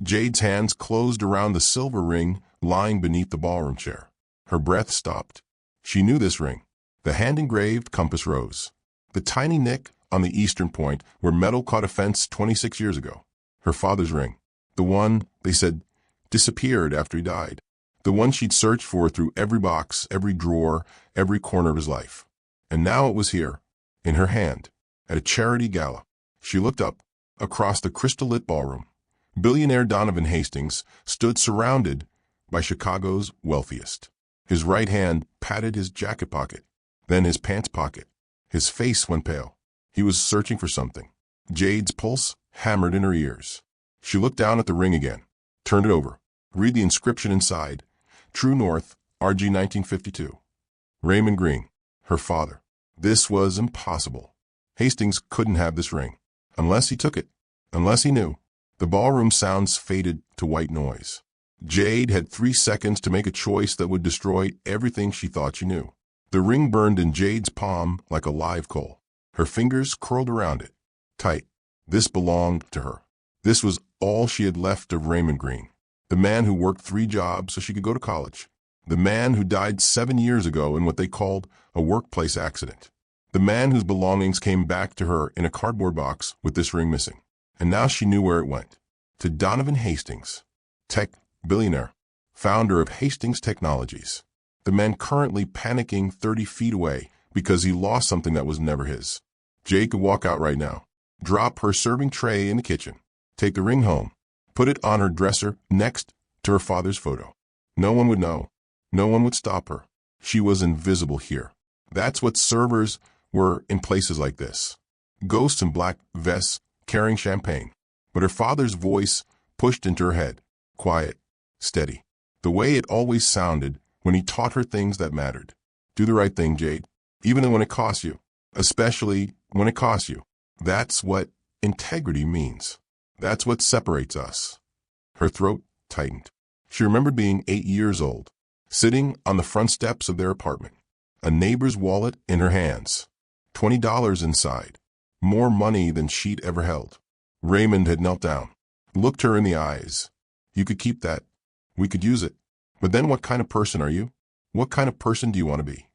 Jade's hands closed around the silver ring lying beneath the ballroom chair. Her breath stopped. She knew this ring. The hand-engraved compass rose. The tiny nick on the eastern point where metal caught a fence 26 years ago. Her father's ring. The one, they said, disappeared after he died. The one she'd searched for through every box, every drawer, every corner of his life. And now it was here, in her hand, at a charity gala. She looked up, across the crystal-lit ballroom. Billionaire Donovan Hastings stood surrounded by Chicago's wealthiest. His right hand patted his jacket pocket, then his pants pocket. His face went pale. He was searching for something. Jade's pulse hammered in her ears. She looked down at the ring again, turned it over. Read the inscription inside. True North, RG 1952. Raymond Green, her father. This was impossible. Hastings couldn't have this ring. Unless he took it. Unless he knew. The ballroom sounds faded to white noise. Jade had 3 seconds to make a choice that would destroy everything she thought she knew. The ring burned in Jade's palm like a live coal. Her fingers curled around it, tight. This belonged to her. This was all she had left of Raymond Green. The man who worked 3 jobs so she could go to college. The man who died 7 years ago in what they called a workplace accident. The man whose belongings came back to her in a cardboard box with this ring missing. And now she knew where it went. To Donovan Hastings, billionaire, founder of Hastings Technologies. The man currently panicking 30 feet away because he lost something that was never his. Jade could walk out right now, drop her serving tray in the kitchen, take the ring home, put it on her dresser next to her father's photo. No one would know. No one would stop her. She was invisible here. That's what servers were in places like this. Ghosts in black vests carrying champagne. But her father's voice pushed into her head. Quiet, steady. The way it always sounded when he taught her things that mattered. Do the right thing, Jade. Even when it costs you. Especially when it costs you. That's what integrity means. That's what separates us. Her throat tightened. She remembered being 8 years old, sitting on the front steps of their apartment, a neighbor's wallet in her hands, $20 inside, more money than she'd ever held. Raymond had knelt down, looked her in the eyes. You could keep that. We could use it. But then what kind of person are you? What kind of person do you want to be?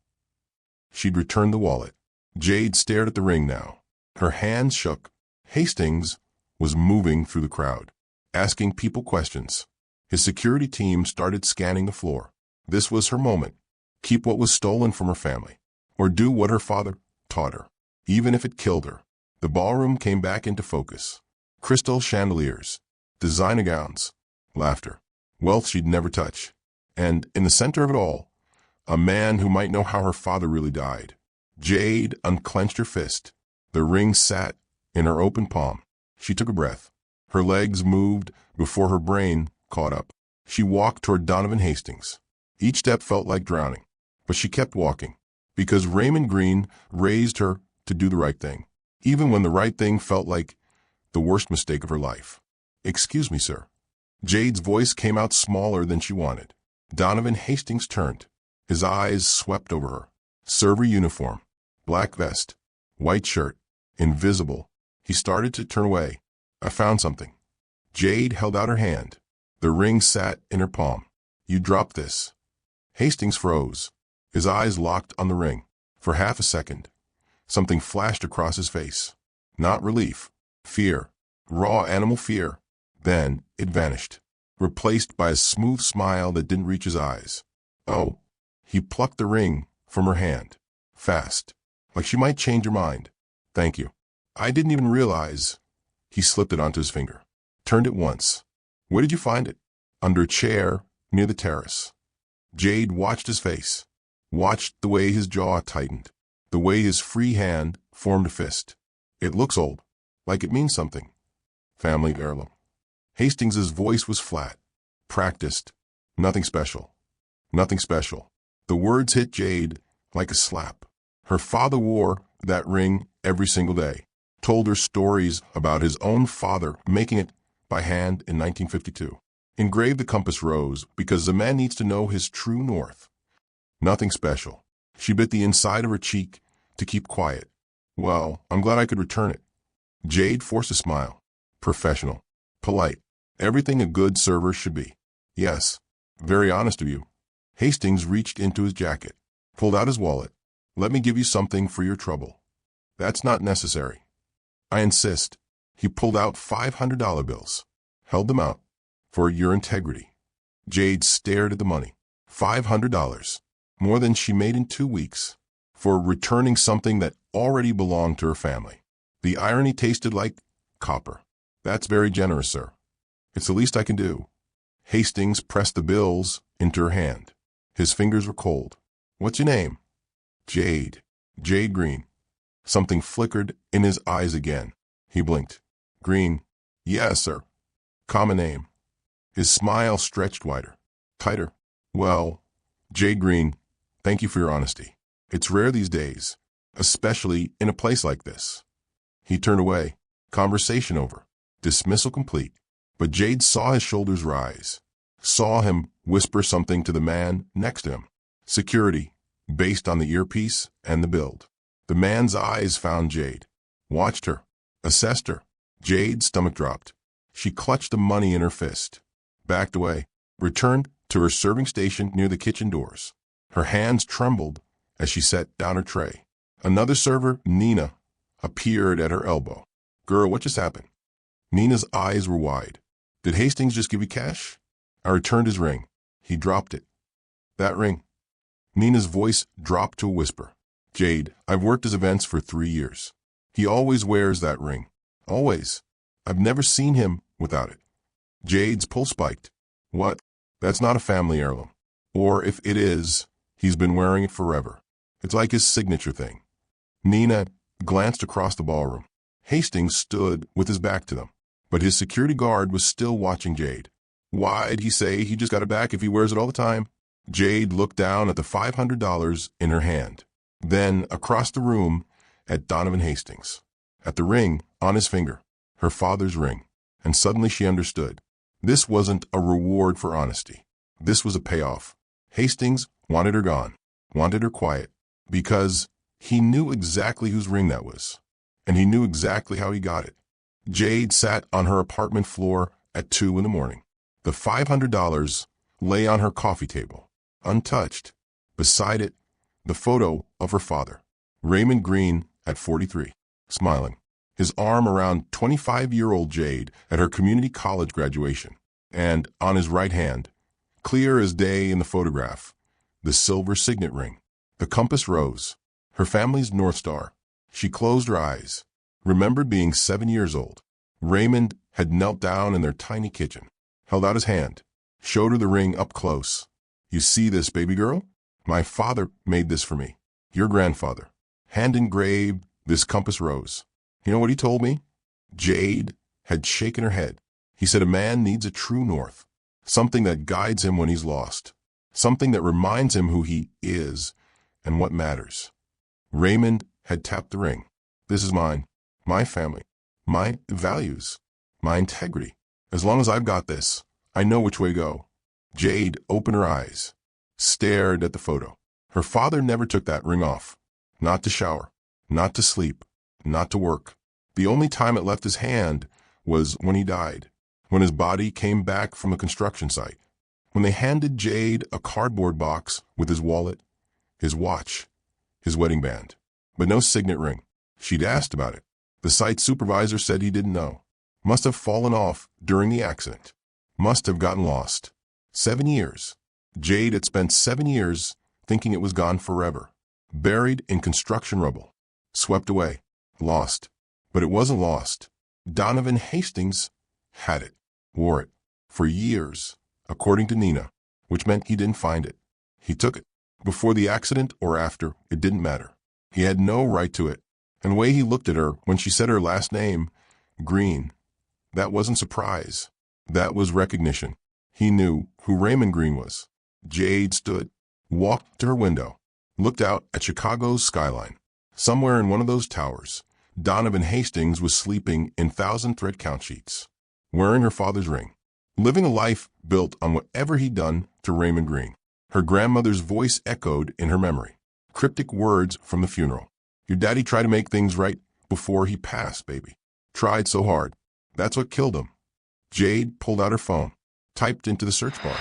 She'd returned the wallet. Jade stared at the ring now. Her hands shook. Hastings was moving through the crowd, asking people questions. His security team started scanning the floor. This was her moment. Keep what was stolen from her family, or do what her father taught her, even if it killed her. The ballroom came back into focus. Crystal chandeliers, designer gowns, laughter, wealth she'd never touch. And in the center of it all, a man who might know how her father really died. Jade unclenched her fist. The ring sat in her open palm. She took a breath. Her legs moved before her brain caught up. She walked toward Donovan Hastings. Each step felt like drowning, but she kept walking, because Raymond Green raised her to do the right thing, even when the right thing felt like the worst mistake of her life. Excuse me, sir. Jade's voice came out smaller than she wanted. Donovan Hastings turned. His eyes swept over her. Server uniform, black vest, white shirt, invisible. He started to turn away. I found something. Jade held out her hand. The ring sat in her palm. You dropped this. Hastings froze. His eyes locked on the ring. For half a second, something flashed across his face. Not relief. Fear. Raw animal fear. Then it vanished, replaced by a smooth smile that didn't reach his eyes. Oh. He plucked the ring from her hand. Fast. Like she might change her mind. Thank you. I didn't even realize. He slipped it onto his finger. Turned it once. Where did you find it? Under a chair near the terrace. Jade watched his face. Watched the way his jaw tightened. The way his free hand formed a fist. It looks old. Like it means something. Family heirloom. Hastings's voice was flat. Practiced. Nothing special. Nothing special. The words hit Jade like a slap. Her father wore that ring every single day. Told her stories about his own father making it by hand in 1952. Engraved the compass rose because the man needs to know his true north. Nothing special. She bit the inside of her cheek to keep quiet. Well, I'm glad I could return it. Jade forced a smile. Professional. Polite. Everything a good server should be. Yes. Very honest of you. Hastings reached into his jacket, pulled out his wallet. Let me give you something for your trouble. That's not necessary. I insist. He pulled out $500 bills, held them out. For your integrity. Jade stared at the money. $500. More than she made in 2 weeks. For returning something that already belonged to her family. The irony tasted like copper. That's very generous, sir. It's the least I can do. Hastings pressed the bills into her hand. His fingers were cold. What's your name? Jade. Jade Green. Something flickered in his eyes again. He blinked. Green. Yes, sir. Common name. His smile stretched wider. Tighter. Well, Jade Green, thank you for your honesty. It's rare these days, especially in a place like this. He turned away. Conversation over. Dismissal complete. But Jade saw his shoulders rise. Saw him whisper something to the man next to him. Security, based on the earpiece and the build. The man's eyes found Jade. Watched her. Assessed her. Jade's stomach dropped. She clutched the money in her fist. Backed away. Returned to her serving station near the kitchen doors. Her hands trembled as she set down her tray. Another server, Nina, appeared at her elbow. Girl, what just happened? Nina's eyes were wide. Did Hastings just give you cash? I returned his ring. He dropped it. That ring. Nina's voice dropped to a whisper. Jade, I've worked his events for 3 years. He always wears that ring. Always. I've never seen him without it. Jade's pulse spiked. What? That's not a family heirloom. Or if it is, he's been wearing it forever. It's like his signature thing. Nina glanced across the ballroom. Hastings stood with his back to them, but his security guard was still watching Jade. Why'd he say he just got it back if he wears it all the time? Jade looked down at the $500 in her hand, then across the room at Donovan Hastings, at the ring on his finger, her father's ring, and suddenly she understood. This wasn't a reward for honesty. This was a payoff. Hastings wanted her gone, wanted her quiet, because he knew exactly whose ring that was, and he knew exactly how he got it. Jade sat on her apartment floor at 2 in the morning. The $500 lay on her coffee table, untouched. Beside it, the photo of her father, Raymond Green at 43, smiling, his arm around 25-year-old Jade at her community college graduation, and on his right hand, clear as day in the photograph, the silver signet ring, the compass rose, her family's North Star. She closed her eyes, remembered being 7 years old. Raymond had knelt down in their tiny kitchen, held out his hand, showed her the ring up close. You see this, baby girl? My father made this for me. Your grandfather. Hand engraved this compass rose. You know what he told me? Jade had shaken her head. He said a man needs a true north, something that guides him when he's lost, something that reminds him who he is and what matters. Raymond had tapped the ring. This is mine, my family, my values, my integrity. As long as I've got this, I know which way to go. Jade opened her eyes, stared at the photo. Her father never took that ring off. Not to shower, not to sleep, not to work. The only time it left his hand was when he died, when his body came back from a construction site, when they handed Jade a cardboard box with his wallet, his watch, his wedding band, but no signet ring. She'd asked about it. The site supervisor said he didn't know. Must have fallen off during the accident. Must have gotten lost. 7 years. Jade had spent 7 years thinking it was gone forever, buried in construction rubble, swept away, lost. But it wasn't lost. Donovan Hastings had it, wore it, for years, according to Nina, which meant he didn't find it. He took it. Before the accident or after, it didn't matter. He had no right to it. And the way he looked at her when she said her last name, Green, that wasn't surprise. That was recognition. He knew who Raymond Green was. Jade stood, walked to her window, looked out at Chicago's skyline. Somewhere in one of those towers, Donovan Hastings was sleeping in 1,000-thread count sheets, wearing her father's ring, living a life built on whatever he'd done to Raymond Green. Her grandmother's voice echoed in her memory, cryptic words from the funeral. Your daddy tried to make things right before he passed, baby. Tried so hard. That's what killed him. Jade pulled out her phone, typed into the search bar,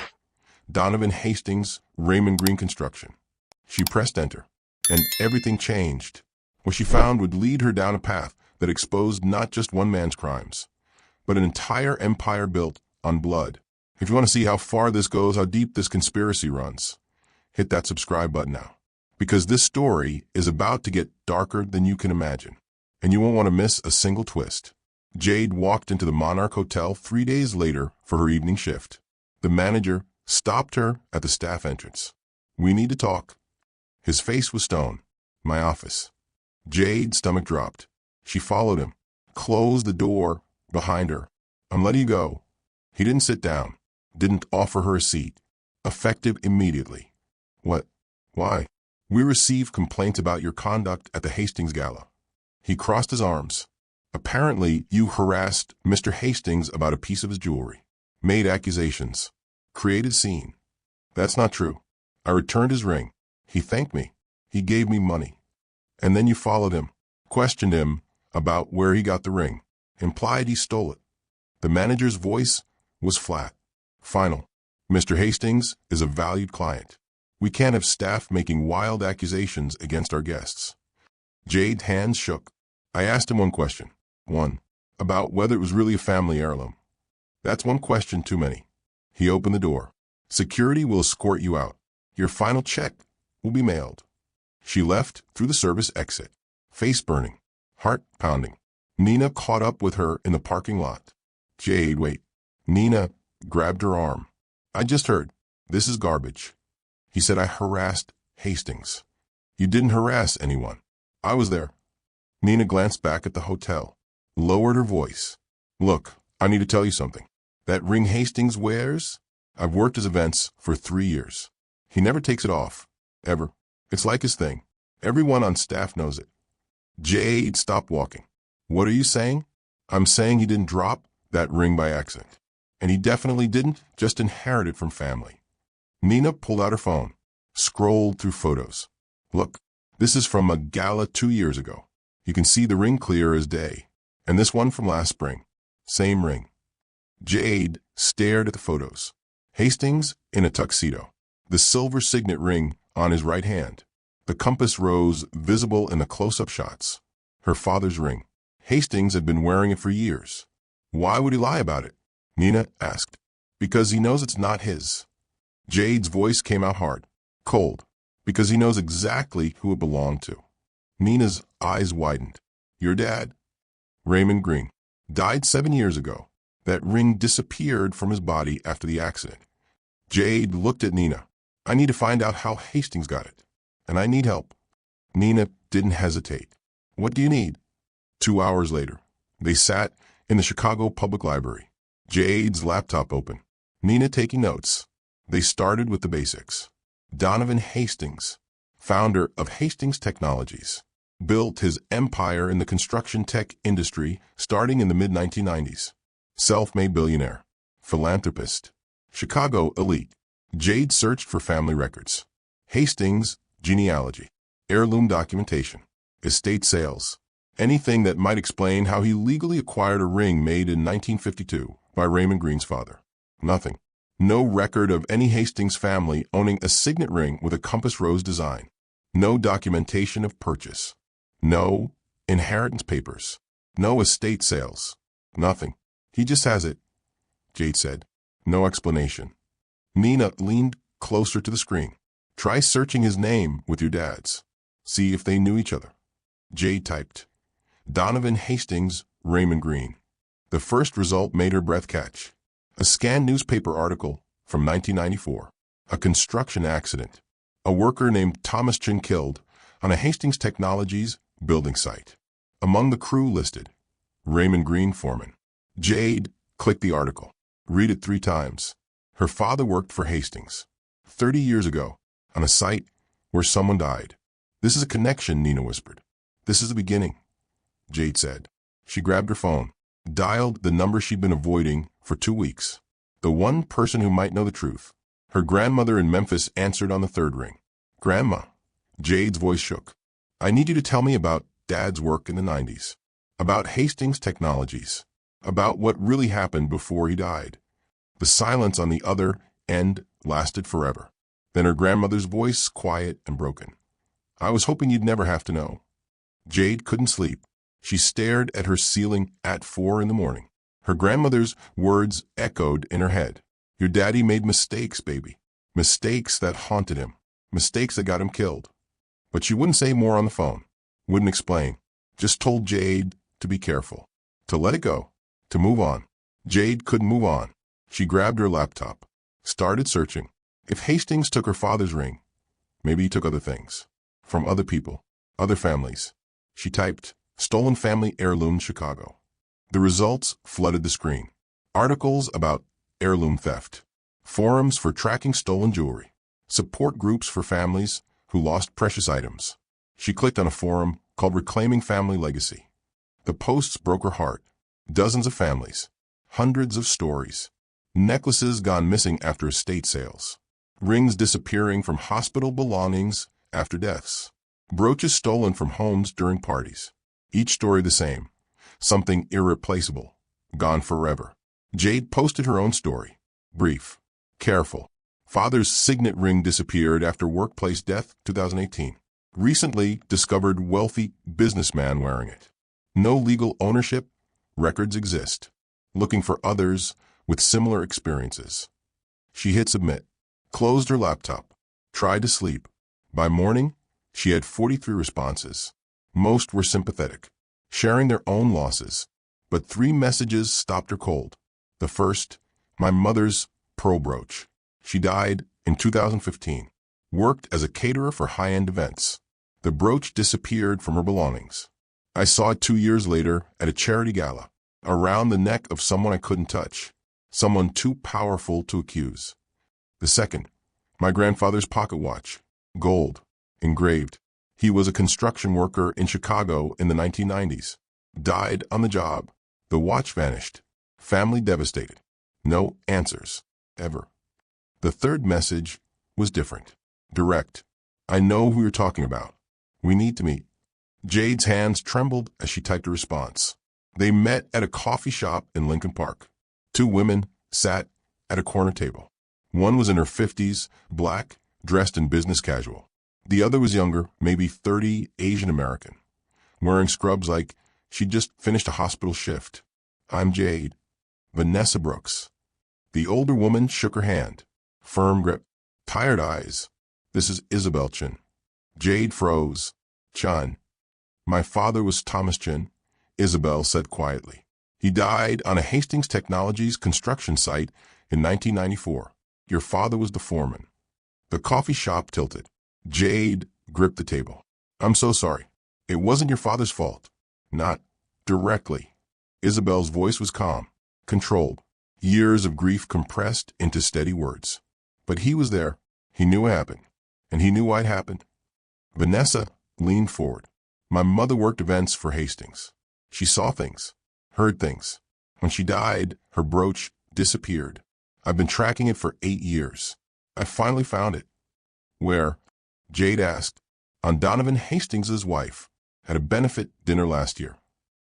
Donovan Hastings, Raymond Green Construction. She pressed enter, and everything changed. What she found would lead her down a path that exposed not just one man's crimes, but an entire empire built on blood. If you want to see how far this goes, how deep this conspiracy runs, hit that subscribe button now. Because this story is about to get darker than you can imagine, and you won't want to miss a single twist. Jade walked into the Monarch Hotel 3 days later for her evening shift. The manager stopped her at the staff entrance. "We need to talk." His face was stone. "My office." Jade's stomach dropped. She followed him, closed the door behind her. "I'm letting you go." He didn't sit down, didn't offer her a seat. Effective immediately. "What? Why?" "We received complaints about your conduct at the Hastings Gala." He crossed his arms. "Apparently, you harassed Mr. Hastings about a piece of his jewelry, made accusations, created scene." "That's not true. I returned his ring. He thanked me. He gave me money." "And then you followed him, questioned him about where he got the ring, implied he stole it." The manager's voice was flat, final. "Mr. Hastings is a valued client. We can't have staff making wild accusations against our guests." Jade's hands shook. "I asked him one question. One. About whether it was really a family heirloom. That's one question too many." He opened the door. "Security will escort you out. Your final check will be mailed." She left through the service exit, face burning, heart pounding. Nina caught up with her in the parking lot. "Jade, wait." Nina grabbed her arm. "I just heard. This is garbage. He said I harassed Hastings." "You didn't harass anyone. I was there." Nina glanced back at the hotel, lowered her voice. "Look, I need to tell you something. That ring Hastings wears, I've worked his events for 3 years. He never takes it off, ever. It's like his thing. Everyone on staff knows it." Jade stopped walking. "What are you saying?" "I'm saying he didn't drop that ring by accident. And he definitely didn't just inherit it from family." Nina pulled out her phone, scrolled through photos. "Look, this is from a gala 2 years ago. You can see the ring clear as day. And this one from last spring. Same ring." Jade stared at the photos. Hastings in a tuxedo, the silver signet ring on his right hand, the compass rose visible in the close-up shots. Her father's ring. Hastings had been wearing it for years. "Why would he lie about it?" Nina asked. "Because he knows it's not his." Jade's voice came out hard, cold. "Because he knows exactly who it belonged to." Nina's eyes widened. "Your dad?" "Raymond Green. Died 7 years ago. That ring disappeared from his body after the accident." Jade looked at Nina. "I need to find out how Hastings got it. And I need help." Nina didn't hesitate. "What do you need?" 2 hours later, they sat in the Chicago Public Library. Jade's laptop open. Nina taking notes. They started with the basics. Donovan Hastings, founder of Hastings Technologies, built his empire in the construction tech industry starting in the mid-1990s. Self-made billionaire, philanthropist, Chicago elite. Jade searched for family records. Hastings' genealogy, heirloom documentation, estate sales, anything that might explain how he legally acquired a ring made in 1952 by Raymond Green's father. Nothing. No record of any Hastings family owning a signet ring with a compass rose design. No documentation of purchase. No inheritance papers. No estate sales. Nothing. "He just has it," Jade said. No explanation. Nina leaned closer to the screen. "Try searching his name with your dad's. See if they knew each other." Jade typed, "Donovan Hastings, Raymond Green." The first result made her breath catch. A scanned newspaper article from 1994. A construction accident. A worker named Thomas Chin killed on a Hastings Technologies building site. Among the crew listed, Raymond Green foreman. Jade clicked the article. Read it 3 times. Her father worked for Hastings 30 years ago on a site where someone died. "This is a connection," Nina whispered. "This is the beginning," Jade said. She grabbed her phone, dialed the number she'd been avoiding for 2 weeks. The one person who might know the truth. Her grandmother in Memphis answered on the 3rd ring. "Grandma." Jade's voice shook. "I need you to tell me about Dad's work in the 90s. About Hastings Technologies. about what really happened before he died. The silence on the other end lasted forever. Then her grandmother's voice, quiet and broken. I was hoping you'd never have to know. Jade couldn't sleep. She stared at her ceiling at 4 in the morning. Her grandmother's words echoed in her head. Your daddy made mistakes, baby. Mistakes that haunted him. Mistakes that got him killed. But she wouldn't say more on the phone. Wouldn't explain. Just told Jade to be careful. To let it go. To move on. Jade couldn't move on. She grabbed her laptop. Started searching. If Hastings took her father's ring, maybe he took other things. From other people. Other families. She typed, stolen family heirloom Chicago. The results flooded the screen. Articles about heirloom theft. Forums for tracking stolen jewelry. Support groups for families who lost precious items. She clicked on a forum called Reclaiming Family Legacy. The posts broke her heart. Dozens of families. Hundreds of stories. Necklaces gone missing after estate sales. Rings disappearing from hospital belongings after deaths. Brooches stolen from homes during parties. Each story the same. Something irreplaceable. Gone forever. Jade posted her own story. Brief. Careful. Father's signet ring disappeared after workplace death, 2018. Recently discovered wealthy businessman wearing it. No legal ownership. Records exist. Looking for others with similar experiences. She hit submit. Closed her laptop. Tried to sleep. By morning, she had 43 responses. Most were sympathetic, sharing their own losses. But 3 messages stopped her cold. The first, my mother's pearl brooch. She died in 2015. Worked as a caterer for high-end events. The brooch disappeared from her belongings. I saw it 2 years later at a charity gala. Around the neck of someone I couldn't touch. Someone too powerful to accuse. The second, my grandfather's pocket watch. Gold. Engraved. He was a construction worker in Chicago in the 1990s. Died on the job. The watch vanished. Family devastated. No answers. Ever. The third message was different. Direct. I know who you're talking about. We need to meet. Jade's hands trembled as she typed a response. They met at a coffee shop in Lincoln Park. 2 women sat at a corner table. One was in her 50s, black, dressed in business casual. The other was younger, maybe 30, Asian American, wearing scrubs like she'd just finished a hospital shift. I'm Jade. Vanessa Brooks. The older woman shook her hand. Firm grip. Tired eyes. This is Isabel Chin. Jade froze. Chan. My father was Thomas Chin, Isabel said quietly. He died on a Hastings Technologies construction site in 1994. Your father was the foreman. The coffee shop tilted. Jade gripped the table. I'm so sorry. It wasn't your father's fault. Not directly. Isabel's voice was calm, controlled. Years of grief compressed into steady words. But he was there. He knew what happened. And he knew why it happened. Vanessa leaned forward. My mother worked events for Hastings. She saw things, heard things. When she died, her brooch disappeared. I've been tracking it for 8 years. I finally found it. Where? Jade asked. On Donovan Hastings' wife. At a benefit dinner last year.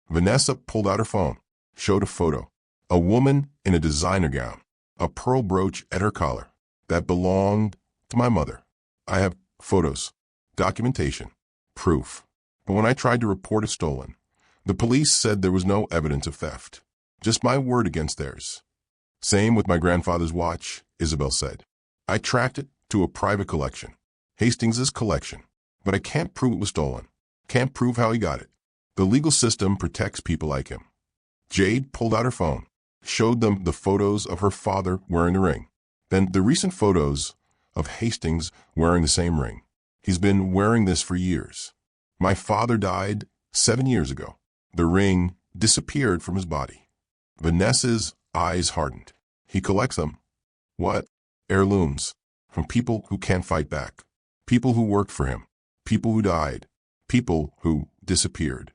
Vanessa pulled out her phone, showed a photo. A woman in a designer gown. A pearl brooch at her collar. That belonged to my mother. I have photos, documentation, proof. But when I tried to report it stolen, the police said there was no evidence of theft. Just my word against theirs. Same with my grandfather's watch, Isabel said. I tracked it to a private collection. Hastings' collection. But I can't prove it was stolen. Can't prove how he got it. The legal system protects people like him. Jade pulled out her phone, showed them the photos of her father wearing the ring. Then the recent photos of Hastings wearing the same ring. He's been wearing this for years. My father died 7 years ago. The ring disappeared from his body. Vanessa's eyes hardened. He collects them. What? Heirlooms. From people who can't fight back. People who worked for him. People who died. People who disappeared.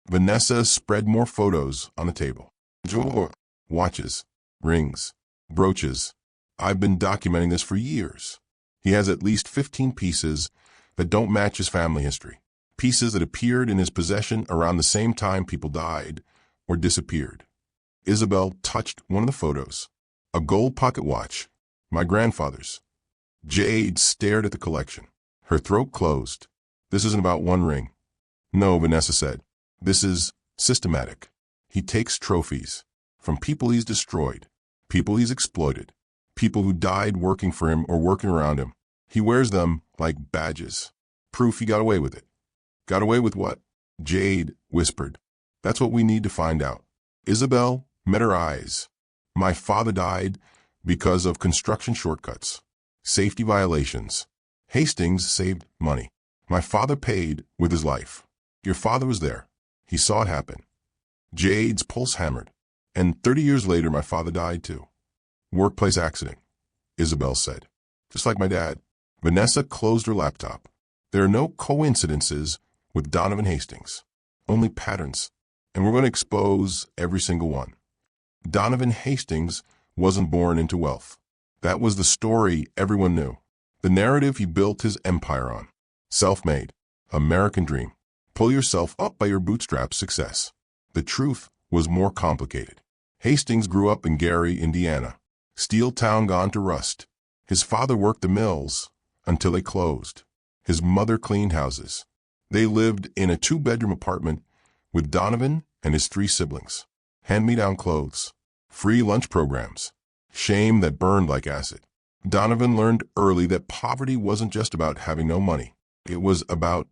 Vanessa spread more photos on the table. Jewelry, watches, rings, brooches. I've been documenting this for years. He has at least 15 pieces that don't match his family history. Pieces that appeared in his possession around the same time people died or disappeared. Isabel touched one of the photos. A gold pocket watch. My grandfather's. Jade stared at the collection. Her throat closed. This isn't about one ring. No, Vanessa said. This is systematic. He takes trophies from people he's destroyed, people he's exploited, people who died working for him or working around him. He wears them like badges. Proof he got away with it. Got away with what? Jade whispered. That's what we need to find out. Isabel met her eyes. My father died because of construction shortcuts, safety violations. Hastings saved money. My father paid with his life. Your father was there. He saw it happen. Jade's pulse hammered. And 30 years later, my father died too. Workplace accident, Isabel said. Just like my dad. Vanessa closed her laptop. There are no coincidences with Donovan Hastings. Only patterns. And we're going to expose every single one. Donovan Hastings wasn't born into wealth. That was the story everyone knew. The narrative he built his empire on. Self-made. American dream. Pull yourself up by your bootstraps success. The truth was more complicated. Hastings grew up in Gary, Indiana. Steel town gone to rust. His father worked the mills until they closed. His mother cleaned houses. They lived in a 2-bedroom apartment with Donovan and his 3 siblings. Hand-me-down clothes. Free lunch programs. Shame that burned like acid. Donovan learned early that poverty wasn't just about having no money. It was about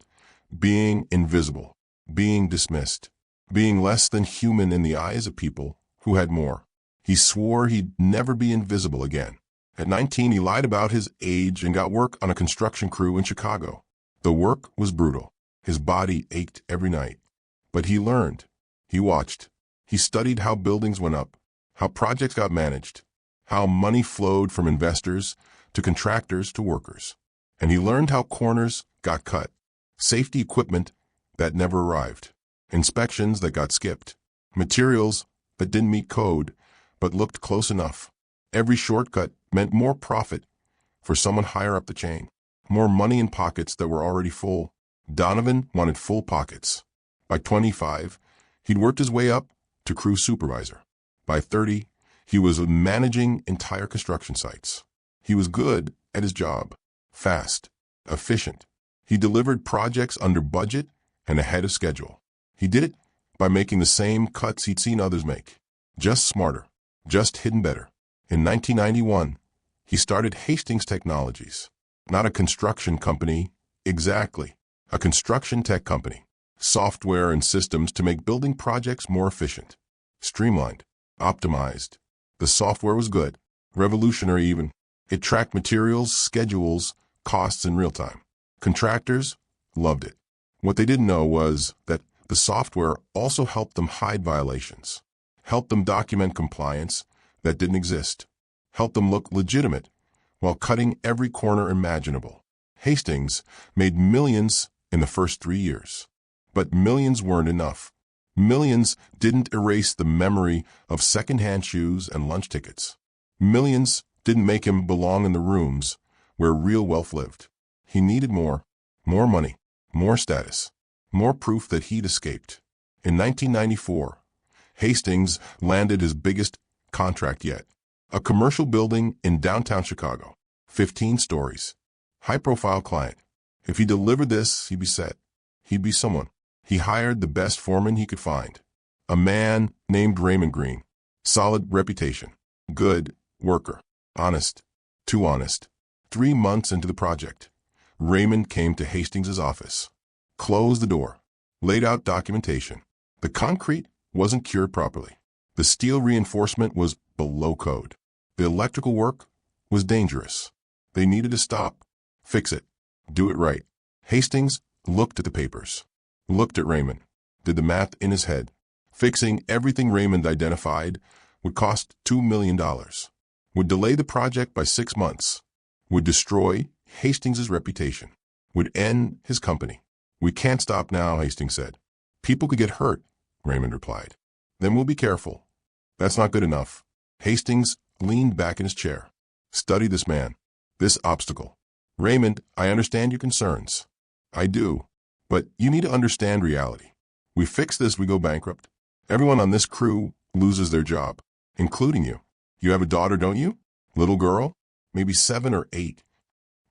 being invisible, being dismissed, being less than human in the eyes of people who had more. He swore he'd never be invisible again. At 19, he lied about his age and got work on a construction crew in Chicago. The work was brutal. His body ached every night. But he learned. He watched. He studied how buildings went up, how projects got managed, how money flowed from investors to contractors to workers. And he learned how corners got cut, safety equipment that never arrived, inspections that got skipped, materials that didn't meet code but looked close enough. Every shortcut meant more profit for someone higher up the chain, more money in pockets that were already full. Donovan wanted full pockets. By 25, he'd worked his way up to crew supervisor. By 30, he was managing entire construction sites. He was good at his job, fast, efficient. He delivered projects under budget and ahead of schedule. He did it by making the same cuts he'd seen others make, just smarter, just hidden better. In 1991, he started Hastings Technologies, not a construction company, exactly, a construction tech company, software and systems to make building projects more efficient, streamlined, optimized. The software was good, revolutionary even. It tracked materials, schedules, costs in real time. Contractors loved it. What they didn't know was that the software also helped them hide violations, helped them document compliance that didn't exist, helped them look legitimate while cutting every corner imaginable. Hastings made millions in the first 3 years. But millions weren't enough. Millions didn't erase the memory of second-hand shoes and lunch tickets. Millions didn't make him belong in the rooms where real wealth lived. He needed more money, more status, more proof that he'd escaped. In 1994, Hastings landed his biggest contract yet. A commercial building in downtown Chicago, 15 stories, high-profile client. If he delivered this, he'd be set. He'd be someone. He hired the best foreman he could find, a man named Raymond Green. Solid reputation, good worker, honest, too honest. 3 months into the project, Raymond came to Hastings' office, closed the door, laid out documentation. The concrete wasn't cured properly. The steel reinforcement was below code. The electrical work was dangerous. They needed to stop, fix it, do it right. Hastings looked at the papers, looked at Raymond, did the math in his head. Fixing everything Raymond identified would cost $2 million, would delay the project by 6 months, would destroy Hastings' reputation, would end his company. We can't stop now, Hastings said. People could get hurt, Raymond replied. Then we'll be careful. That's not good enough. Hastings leaned back in his chair. Study this man, this obstacle. Raymond, I understand your concerns. I do. But you need to understand reality. We fix this, we go bankrupt. Everyone on this crew loses their job, including you. You have a daughter, don't you? Little girl? Maybe 7 or 8.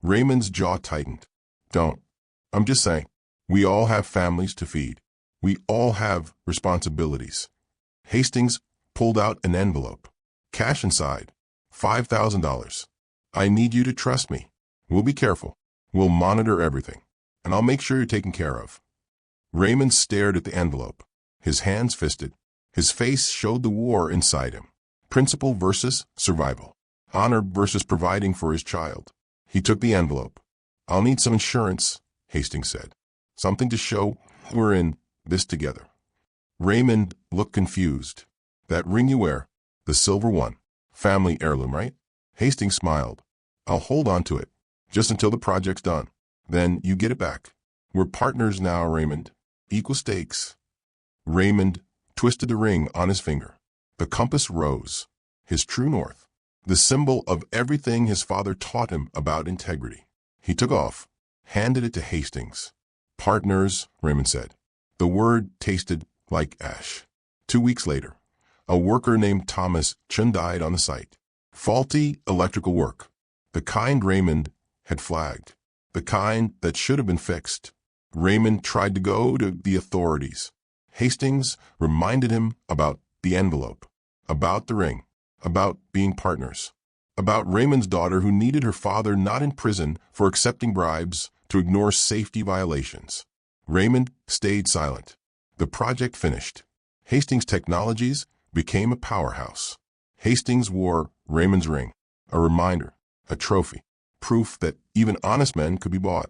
Raymond's jaw tightened. Don't. I'm just saying. We all have families to feed. We all have responsibilities. Hastings pulled out an envelope. Cash inside. $5,000. I need you to trust me. We'll be careful. We'll monitor everything. And I'll make sure you're taken care of. Raymond stared at the envelope, his hands fisted. His face showed the war inside him. Principle versus survival. Honor versus providing for his child. He took the envelope. I'll need some insurance, Hastings said. Something to show we're in this together. Raymond looked confused. That ring you wear, the silver one, family heirloom, right? Hastings smiled. I'll hold on to it, just until the project's done. Then you get it back. We're partners now, Raymond. Equal stakes. Raymond twisted the ring on his finger. The compass rose, his true north, the symbol of everything his father taught him about integrity. He took off, handed it to Hastings. Partners, Raymond said. The word tasted like ash. 2 weeks later, a worker named Thomas Chun died on the site. Faulty electrical work. The kind Raymond had flagged. The kind that should have been fixed. Raymond tried to go to the authorities. Hastings reminded him about the envelope, about the ring, about being partners, about Raymond's daughter who needed her father not in prison for accepting bribes to ignore safety violations. Raymond stayed silent. The project finished. Hastings Technologies became a powerhouse. Hastings wore Raymond's ring, a reminder, a trophy, proof that even honest men could be bought,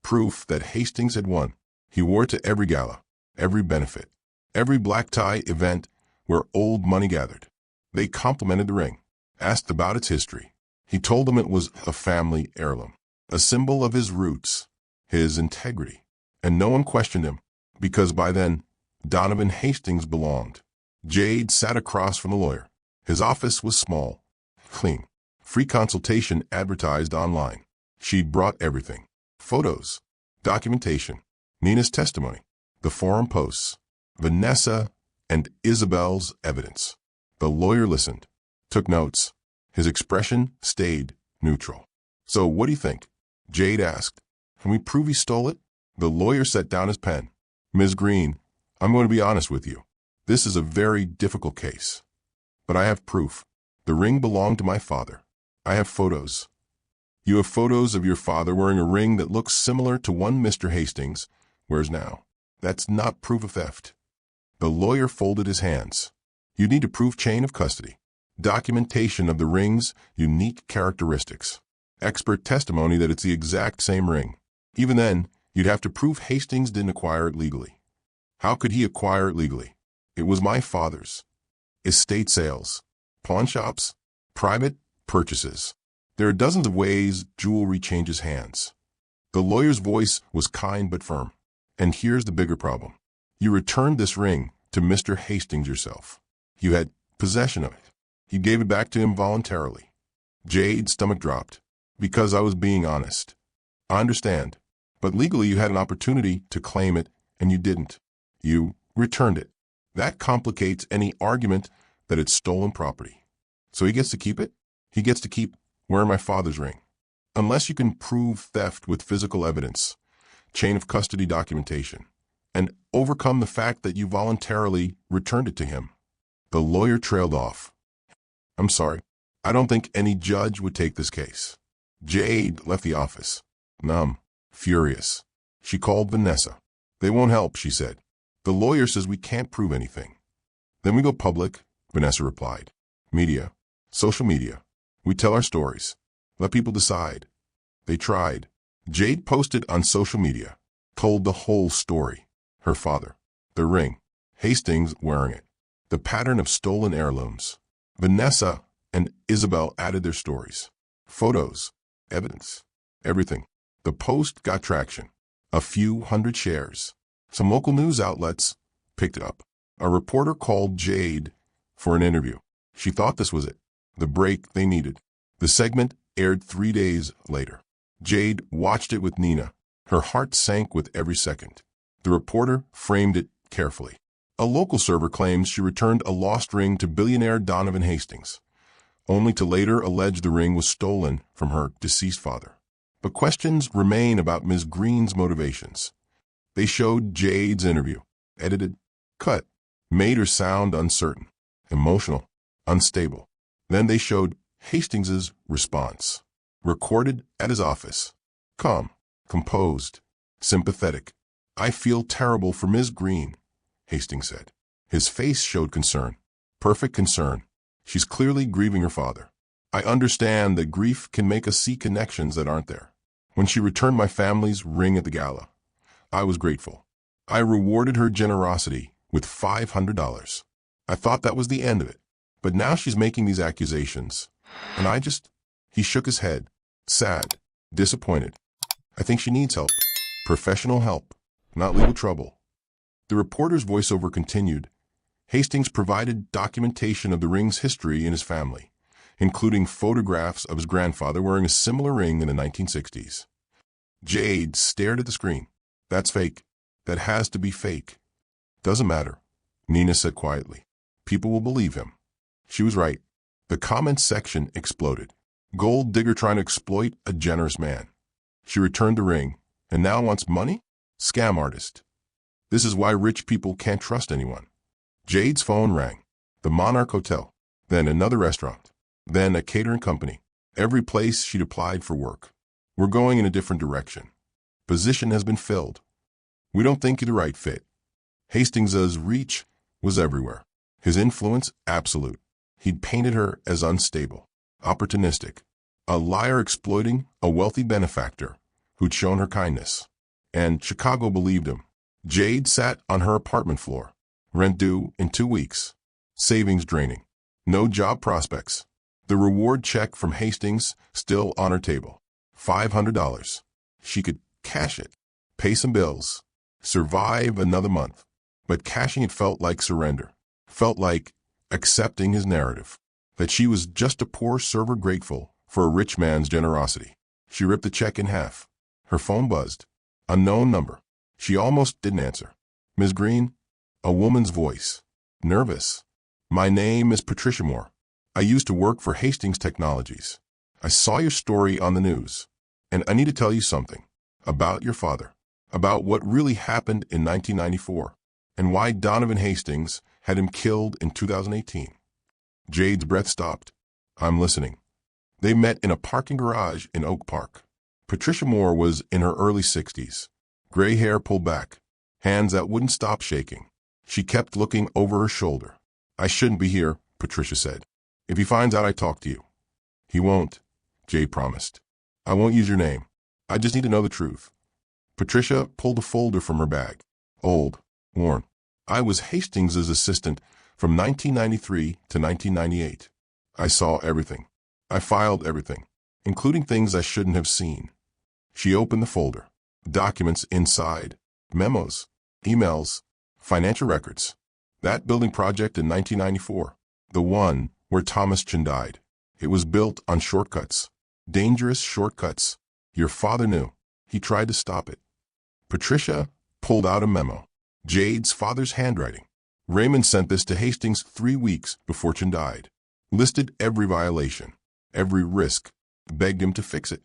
proof that Hastings had won. He wore it to every gala, every benefit, every black tie event where old money gathered. They complimented the ring, asked about its history. He told them it was a family heirloom, a symbol of his roots, his integrity. And no one questioned him, because by then, Donovan Hastings belonged. Jade sat across from the lawyer. His office was small, clean. Free consultation advertised online. She brought everything. Photos, documentation, Nina's testimony, the forum posts, Vanessa and Isabel's evidence. The lawyer listened, took notes. His expression stayed neutral. So what do you think? Jade asked. Can we prove he stole it? The lawyer set down his pen. Ms. Green, I'm going to be honest with you. This is a very difficult case. But I have proof. The ring belonged to my father. I have photos. You have photos of your father wearing a ring that looks similar to one Mr. Hastings wears now. That's not proof of theft. The lawyer folded his hands. You need to prove chain of custody, documentation of the ring's unique characteristics, expert testimony that it's the exact same ring. Even then, you'd have to prove Hastings didn't acquire it legally. How could he acquire it legally? It was my father's. Estate sales, pawn shops, private purchases. There are dozens of ways jewelry changes hands. The lawyer's voice was kind but firm. And here's the bigger problem. You returned this ring to Mr. Hastings yourself. You had possession of it. You gave it back to him voluntarily. Jade's stomach dropped. Because I was being honest. I understand. But legally you had an opportunity to claim it, and you didn't. You returned it. That complicates any argument that it's stolen property. So he gets to keep it? He gets to keep wearing my father's ring. Unless you can prove theft with physical evidence, chain of custody documentation, and overcome the fact that you voluntarily returned it to him. The lawyer trailed off. I'm sorry. I don't think any judge would take this case. Jade left the office, numb, furious. She called Vanessa. They won't help, she said. The lawyer says we can't prove anything. Then we go public, Vanessa replied. Media, social media. We tell our stories. Let people decide. They tried. Jade posted on social media, told the whole story. Her father, the ring, Hastings wearing it, the pattern of stolen heirlooms. Vanessa and Isabel added their stories. Photos, evidence, everything. The post got traction. A few hundred shares. Some local news outlets picked it up. A reporter called Jade for an interview. She thought this was it, the break they needed. The segment aired 3 days later. Jade watched it with Nina. Her heart sank with every second. The reporter framed it carefully. A local server claims she returned a lost ring to billionaire Donovan Hastings, only to later allege the ring was stolen from her deceased father. But questions remain about Ms. Green's motivations. They showed Jade's interview, edited, cut, made her sound uncertain, emotional, unstable. Then they showed Hastings's response, recorded at his office. Calm, composed, sympathetic. "I feel terrible for Ms. Green," Hastings said. His face showed concern, perfect concern. "She's clearly grieving her father. I understand that grief can make us see connections that aren't there. When she returned my family's ring at the gala, I was grateful. I rewarded her generosity with $500. I thought that was the end of it. But now she's making these accusations, and He shook his head, sad, disappointed. "I think she needs help. Professional help, not legal trouble." The reporter's voiceover continued. Hastings provided documentation of the ring's history in his family, including photographs of his grandfather wearing a similar ring in the 1960s. Jade stared at the screen. "That's fake. That has to be fake." "Doesn't matter," Nina said quietly. "People will believe him." She was right. The comments section exploded. Gold digger trying to exploit a generous man. She returned the ring, and now wants money? Scam artist. This is why rich people can't trust anyone. Jade's phone rang. The Monarch Hotel. Then another restaurant. Then a catering company. Every place she'd applied for work. "We're going in a different direction. Position has been filled. We don't think you're the right fit." Hastings's reach was everywhere. His influence absolute. He'd painted her as unstable, opportunistic, a liar exploiting a wealthy benefactor who'd shown her kindness. And Chicago believed him. Jade sat on her apartment floor, rent due in 2 weeks, savings draining, no job prospects. The reward check from Hastings still on her table, $500. She could cash it, pay some bills, survive another month. But cashing it felt like surrender, felt like accepting his narrative, that she was just a poor server grateful for a rich man's generosity. She ripped the check in half. Her phone buzzed. Unknown number. She almost didn't answer. "Ms. Green?" A woman's voice. Nervous. "My name is Patricia Moore. I used to work for Hastings Technologies. I saw your story on the news, and I need to tell you something about your father, about what really happened in 1994, and why Donovan Hastings had him killed in 2018. Jade's breath stopped. "I'm listening." They met in a parking garage in Oak Park. Patricia Moore was in her early 60s, gray hair pulled back, hands that wouldn't stop shaking. She kept looking over her shoulder. "I shouldn't be here," Patricia said. "If he finds out I talked to you." "He won't," Jade promised. "I won't use your name. I just need to know the truth." Patricia pulled a folder from her bag. Old, worn. "I was Hastings's assistant from 1993 to 1998. I saw everything. I filed everything, including things I shouldn't have seen." She opened the folder. Documents inside. Memos, emails, financial records. That building project in 1994. The one where Thomas Chin died. It was built on shortcuts. Dangerous shortcuts. Your father knew. He tried to stop it. Patricia pulled out a memo. Jade's father's handwriting. Raymond sent this to Hastings 3 weeks before Chin died. Listed every violation, every risk, begged him to fix it.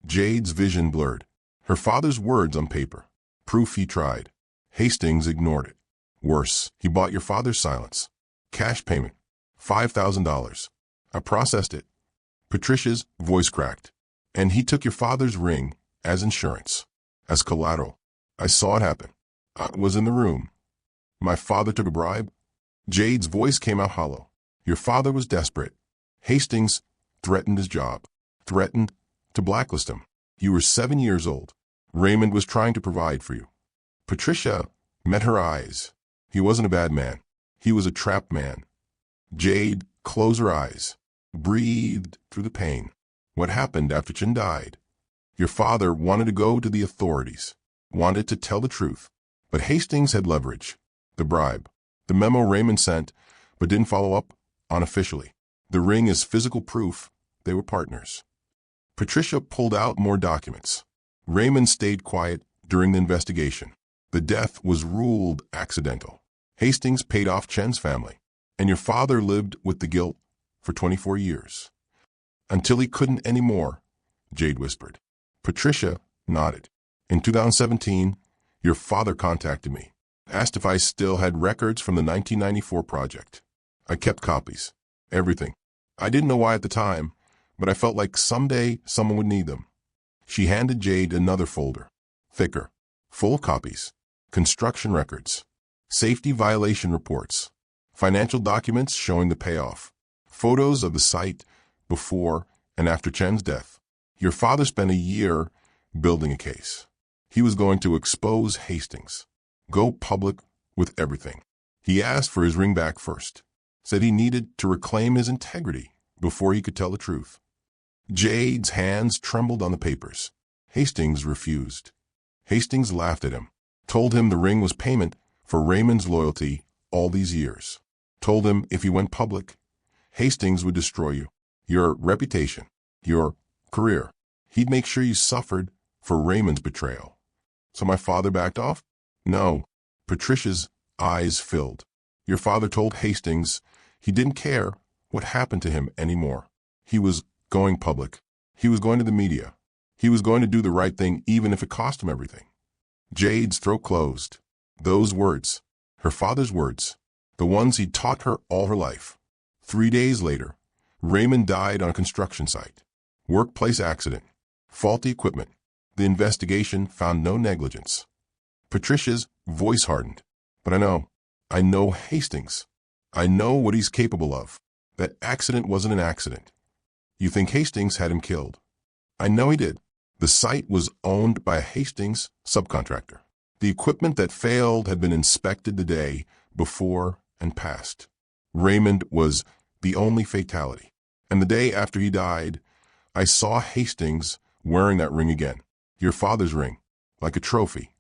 Jade's vision blurred. Her father's words on paper. Proof he tried. Hastings ignored it. Worse, he bought your father's silence. Cash payment. $5,000. I processed it. Patricia's voice cracked. "And he took your father's ring as insurance, as collateral. I saw it happen. I was in the room. My father took a bribe." Jade's voice came out hollow. "Your father was desperate. Hastings threatened his job, threatened to blacklist him. You were 7 years old. Raymond was trying to provide for you." Patricia met her eyes. He wasn't a bad man. He was a trapped man. Jade closed her eyes, breathed through the pain. "What happened after Chin died? Your father wanted to go to the authorities, wanted to tell the truth. But Hastings had leverage. The bribe. The memo Raymond sent, but didn't follow up on officially. The ring is physical proof they were partners." Patricia pulled out more documents. Raymond stayed quiet during the investigation. The death was ruled accidental. Hastings paid off Chen's family, and your father lived with the guilt for 24 years. Until he couldn't anymore, Jade whispered. Patricia nodded. In 2017, your father contacted me, asked if I still had records from the 1994 project. I kept copies. Everything. I didn't know why at the time, but I felt like someday someone would need them. She handed Jade another folder. Thicker. Full of copies. Construction records. Safety violation reports. Financial documents showing the payoff. Photos of the site before and after Chen's death. Your father spent a year building a case. He was going to expose Hastings. Go public with everything. He asked for his ring back first. Said he needed to reclaim his integrity before he could tell the truth. Jade's hands trembled on the papers. Hastings refused. Hastings laughed at him. Told him the ring was payment for Raymond's loyalty all these years. Told him if he went public, Hastings would destroy you, your reputation, your career. He'd make sure you suffered for Raymond's betrayal. So my father backed off? No. Patricia's eyes filled. Your father told Hastings he didn't care what happened to him anymore. He was going public. He was going to the media. He was going to do the right thing even if it cost him everything. Jade's throat closed. Those words, her father's words, the ones he'd taught her all her life. 3 days later, Raymond died on a construction site. Workplace accident. Faulty equipment. The investigation found no negligence. Patricia's voice hardened. But I know Hastings. I know what he's capable of. That accident wasn't an accident. You think Hastings had him killed? I know he did. The site was owned by a Hastings subcontractor. The equipment that failed had been inspected the day before and passed. Raymond was the only fatality. And the day after he died, I saw Hastings wearing that ring again. Your father's ring, like a trophy.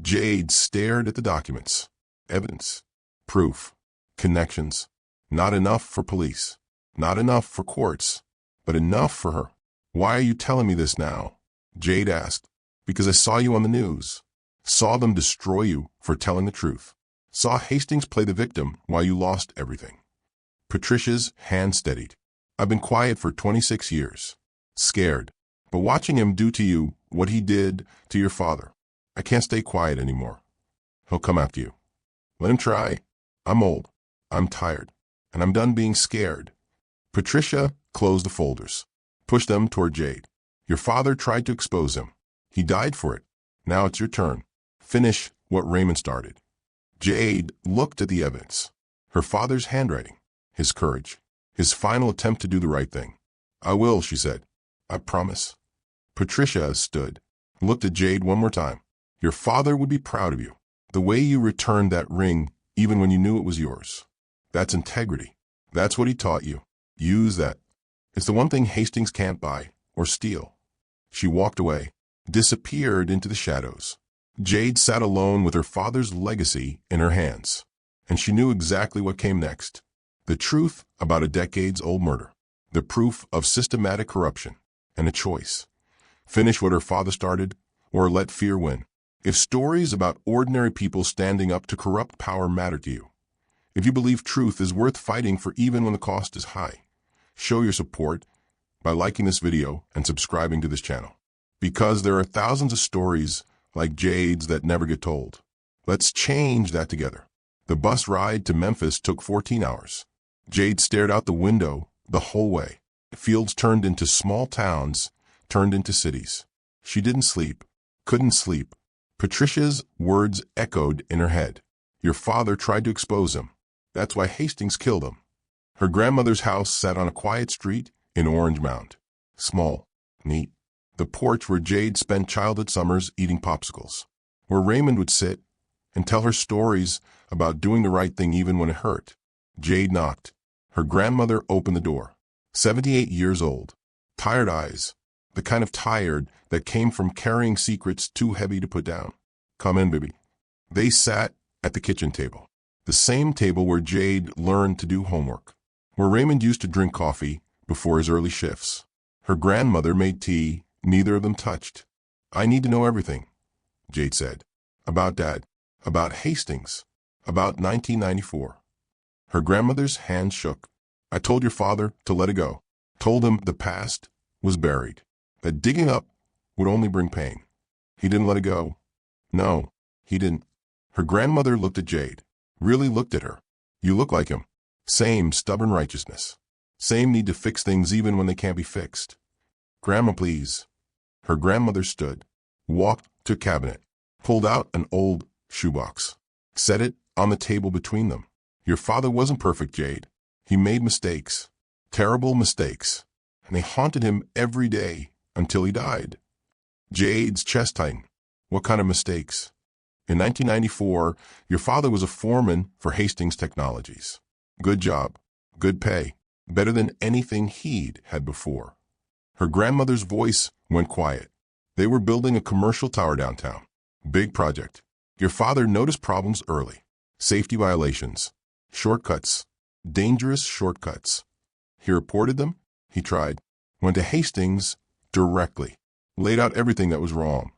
Jade stared at the documents. Evidence. Proof. Connections. Not enough for police. Not enough for courts. But enough for her. Why are you telling me this now? Jade asked. Because I saw you on the news. Saw them destroy you for telling the truth. Saw Hastings play the victim while you lost everything. Patricia's hand steadied. I've been quiet for 26 years. Scared. But watching him do to you what he did to your father, I can't stay quiet anymore. He'll come after you. Let him try. I'm old. I'm tired. And I'm done being scared. Patricia closed the folders. Pushed them toward Jade. Your father tried to expose him. He died for it. Now it's your turn. Finish what Raymond started. Jade looked at the evidence. Her father's handwriting. His courage. His final attempt to do the right thing. I will, she said. I promise. Patricia stood. Looked at Jade one more time. Your father would be proud of you. The way you returned that ring even when you knew it was yours. That's integrity. That's what he taught you. Use that. It's the one thing Hastings can't buy or steal. She walked away, disappeared into the shadows. Jade sat alone with her father's legacy in her hands, and she knew exactly what came next. The truth about a decades-old murder, the proof of systematic corruption, and a choice. Finish what her father started, or let fear win. If stories about ordinary people standing up to corrupt power matter to you, if you believe truth is worth fighting for even when the cost is high, show your support by liking this video and subscribing to this channel. Because there are thousands of stories like Jade's that never get told. Let's change that together. The bus ride to Memphis took 14 hours. Jade stared out the window the whole way. Fields turned into small towns, turned into cities. She didn't sleep, couldn't sleep. Patricia's words echoed in her head. Your father tried to expose him. That's why Hastings killed him. Her grandmother's house sat on a quiet street in Orange Mound. Small, neat. The porch where Jade spent childhood summers eating popsicles. Where Raymond would sit and tell her stories about doing the right thing even when it hurt. Jade knocked. Her grandmother opened the door. 78 years old. Tired eyes. The kind of tired that came from carrying secrets too heavy to put down. Come in, baby. They sat at the kitchen table. The same table where Jade learned to do homework. Where Raymond used to drink coffee before his early shifts. Her grandmother made tea. Neither of them touched. I need to know everything, Jade said. About Dad. About Hastings. About 1994. Her grandmother's hand shook. I told your father to let it go. Told him the past was buried, that digging up would only bring pain. He didn't let it go. No, he didn't. Her grandmother looked at Jade, really looked at her. You look like him. Same stubborn righteousness. Same need to fix things even when they can't be fixed. Grandma, please. Her grandmother stood, walked to a cabinet, pulled out an old shoebox, set it on the table between them. Your father wasn't perfect, Jade. He made mistakes, terrible mistakes, and they haunted him every day until he died. Jade's chest tightened. What kind of mistakes? In 1994, your father was a foreman for Hastings Technologies. Good job, good pay, better than anything he'd had before. Her grandmother's voice went quiet. They were building a commercial tower downtown. Big project. Your father noticed problems early. Safety violations, shortcuts, dangerous shortcuts. He reported them. He tried. Went to Hastings directly. Laid out everything that was wrong.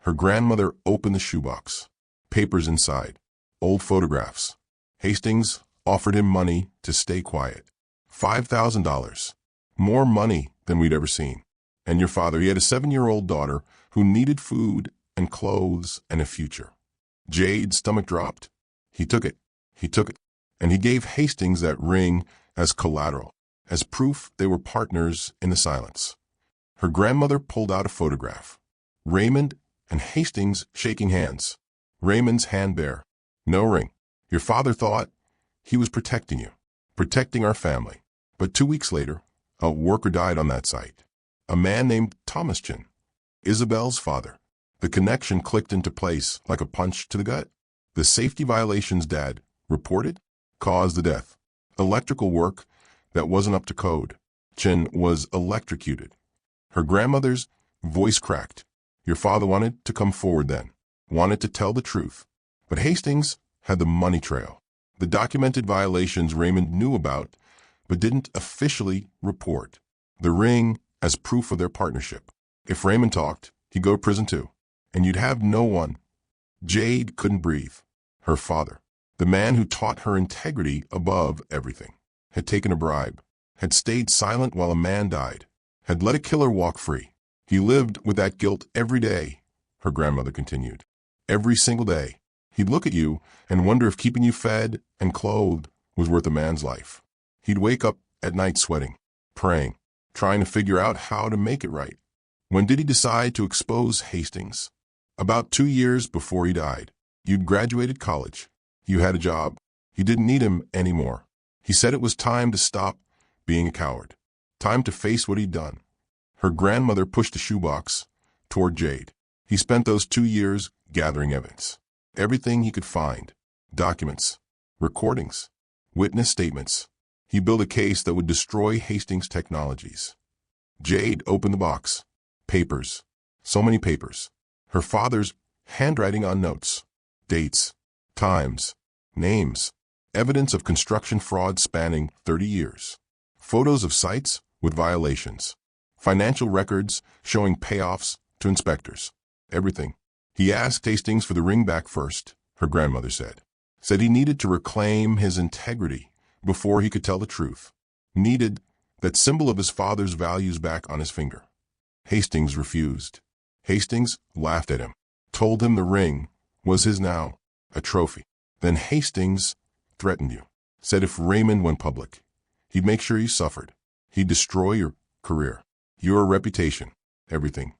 Her grandmother opened the shoebox. Papers inside. Old photographs. Hastings offered him money to stay quiet. $5,000. More money than we'd ever seen. And your father, he had a 7-year-old daughter who needed food and clothes and a future. Jade's stomach dropped. He took it. He took it. And he gave Hastings that ring as collateral, as proof they were partners in the silence. Her grandmother pulled out a photograph. Raymond and Hastings shaking hands. Raymond's hand bare. No ring. Your father thought he was protecting you, protecting our family. But 2 weeks later, a worker died on that site. A man named Thomas Chin, Isabel's father. The connection clicked into place like a punch to the gut. The safety violations Dad reported caused the death. Electrical work that wasn't up to code. Chin was electrocuted. Her grandmother's voice cracked. Your father wanted to come forward then, wanted to tell the truth. But Hastings had the money trail, the documented violations Raymond knew about but didn't officially report. The ring as proof of their partnership. If Raymond talked, he'd go to prison too. And you'd have no one. Jade couldn't breathe. Her father, the man who taught her integrity above everything, had taken a bribe, had stayed silent while a man died, had let a killer walk free. He lived with that guilt every day, her grandmother continued. Every single day. He'd look at you and wonder if keeping you fed and clothed was worth a man's life. He'd wake up at night sweating, praying, trying to figure out how to make it right. When did he decide to expose Hastings? About 2 years before he died. You'd graduated college. You had a job. You didn't need him anymore. He said it was time to stop being a coward. Time to face what he'd done. Her grandmother pushed the shoebox toward Jade. He spent those 2 years gathering evidence. Everything he could find. Documents, recordings, witness statements. He built a case that would destroy Hastings Technologies. Jade opened the box. Papers. So many papers. Her father's handwriting on notes. Dates. Times. Names. Evidence of construction fraud spanning 30 years. Photos of sites with violations. Financial records showing payoffs to inspectors. Everything. He asked Hastings for the ring back first, her grandmother said. Said he needed to reclaim his integrity before he could tell the truth. Needed that symbol of his father's values back on his finger. Hastings refused. Hastings laughed at him. Told him the ring was his now, a trophy. Then Hastings threatened you. Said if Raymond went public, he'd make sure you suffered. He'd destroy your career. Your reputation, everything.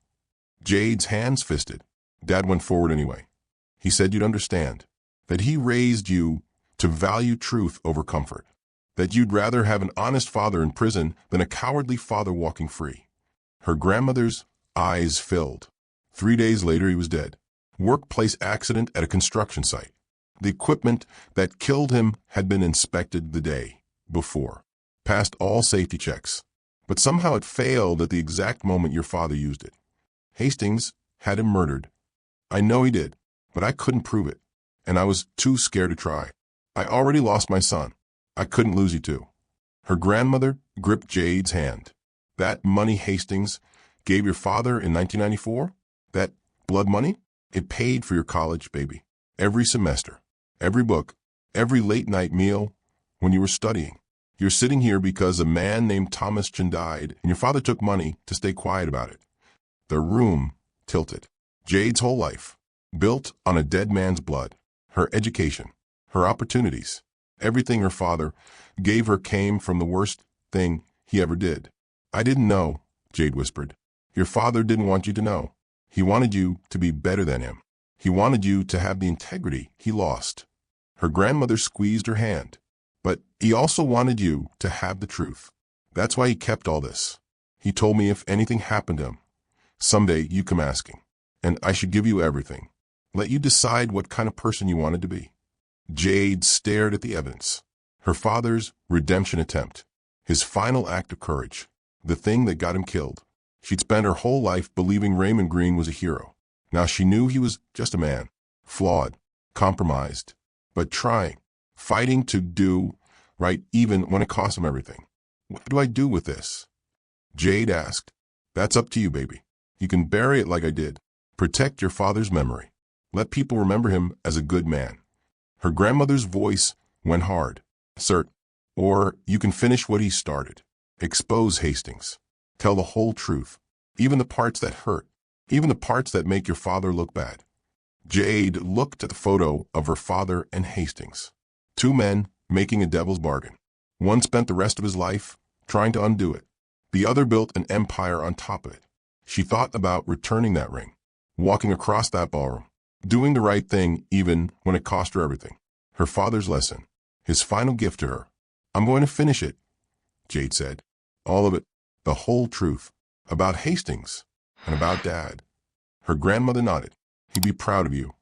Jade's hands fisted. Dad went forward anyway. He said you'd understand, that he raised you to value truth over comfort, that you'd rather have an honest father in prison than a cowardly father walking free. Her grandmother's eyes filled. 3 days later, he was dead. Workplace accident at a construction site. The equipment that killed him had been inspected the day before, passed all safety checks. But somehow it failed at the exact moment your father used it. Hastings had him murdered. I know he did, but I couldn't prove it, and I was too scared to try. I already lost my son. I couldn't lose you too. Her grandmother gripped Jade's hand. That money Hastings gave your father in 1994, that blood money, it paid for your college, baby. Every semester, every book, Every late-night meal when you were studying. You're sitting here because a man named Thomas Chin died, and your father took money to stay quiet about it. The room tilted. Jade's whole life, built on a dead man's blood. Her education, her opportunities, everything her father gave her came from the worst thing he ever did. I didn't know, Jade whispered. Your father didn't want you to know. He wanted you to be better than him. He wanted you to have the integrity he lost. Her grandmother squeezed her hand. But he also wanted you to have the truth. That's why he kept all this. He told me if anything happened to him, someday you come asking, and I should give you everything. Let you decide what kind of person you wanted to be. Jade stared at the evidence. Her father's redemption attempt, his final act of courage, the thing that got him killed. She'd spent her whole life believing Raymond Green was a hero. Now she knew he was just a man, flawed, compromised, but trying, fighting to do right even when it cost him everything. What do I do with this? Jade asked. That's up to you, baby. You can bury it like I did. Protect your father's memory. Let people remember him as a good man. Her grandmother's voice went hard. Cert. Or you can finish what he started. Expose Hastings. Tell the whole truth. Even the parts that hurt. Even the parts that make your father look bad. Jade looked at the photo of her father and Hastings. Two men making a devil's bargain. One spent the rest of his life trying to undo it. The other built an empire on top of it. She thought about returning that ring, walking across that ballroom, doing the right thing even when it cost her everything. Her father's lesson, his final gift to her. I'm going to finish it, Jade said. All of it, the whole truth, about Hastings and about Dad. Her grandmother nodded. He'd be proud of you.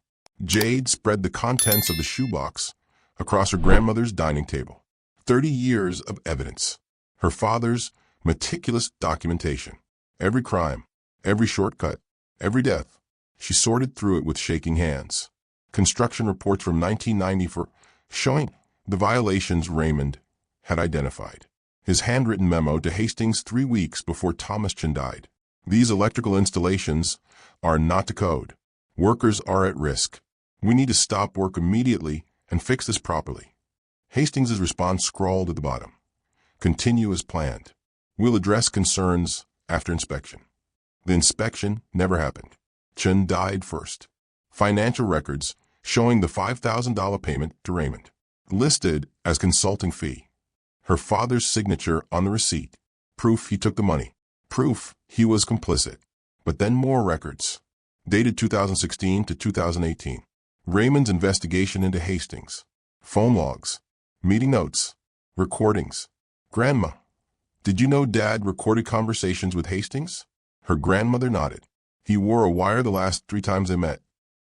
Jade spread the contents of the shoebox across her grandmother's dining table. 30 years of evidence. Her father's meticulous documentation. Every crime, every shortcut, every death. She sorted through it with shaking hands. Construction reports from 1994 showing the violations Raymond had identified. His handwritten memo to Hastings 3 weeks before Thomas Chin died. These electrical installations are not to code. Workers are at risk. We need to stop work immediately and fix this properly. Hastings' response scrawled at the bottom. Continue as planned. We'll address concerns after inspection. The inspection never happened. Chin died first. Financial records showing the $5,000 payment to Raymond, listed as consulting fee. Her father's signature on the receipt. Proof he took the money. Proof he was complicit. But then more records. Dated 2016 to 2018. Raymond's investigation into Hastings. Phone logs. Meeting notes. Recordings. Grandma, did you know Dad recorded conversations with Hastings? Her grandmother nodded. He wore a wire the last 3 times they met.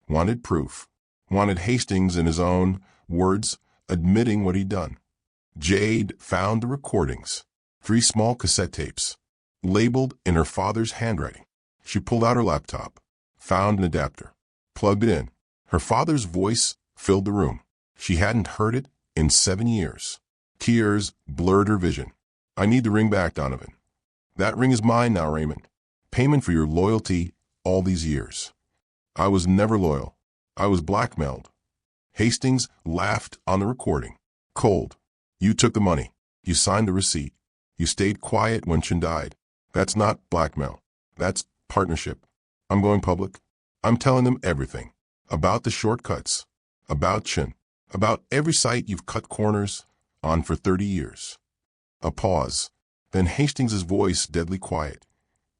Wanted proof. Wanted Hastings in his own words, admitting what he'd done. Jade found the recordings. 3 small cassette tapes. Labeled in her father's handwriting. She pulled out her laptop. Found an adapter. Plugged it in. Her father's voice filled the room. She hadn't heard it in 7 years. Tears blurred her vision. I need the ring back, Donovan. That ring is mine now, Raymond. Payment for your loyalty all these years. I was never loyal. I was blackmailed. Hastings laughed on the recording. Cold. You took the money. You signed the receipt. You stayed quiet when Chin died. That's not blackmail. That's partnership. I'm going public. I'm telling them everything. About the shortcuts. About Chin. About every site you've cut corners on for 30 years. A pause. Then Hastings' voice deadly quiet.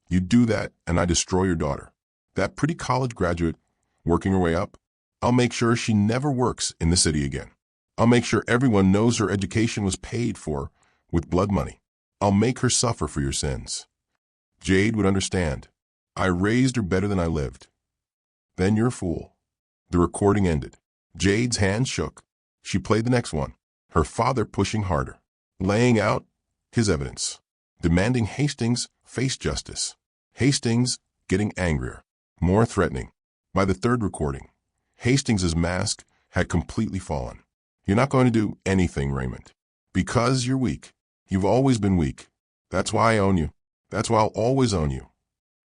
You do that and I destroy your daughter. That pretty college graduate working her way up. I'll make sure she never works in the city again. I'll make sure everyone knows her education was paid for with blood money. I'll make her suffer for your sins. Jade would understand. I raised her better than I lived. Then you're a fool. The recording ended. Jade's hand shook. She played the next one. Her father pushing harder. Laying out his evidence. Demanding Hastings face justice. Hastings getting angrier. More threatening. By the 3rd recording, Hastings' mask had completely fallen. You're not going to do anything, Raymond. Because you're weak. You've always been weak. That's why I own you. That's why I'll always own you.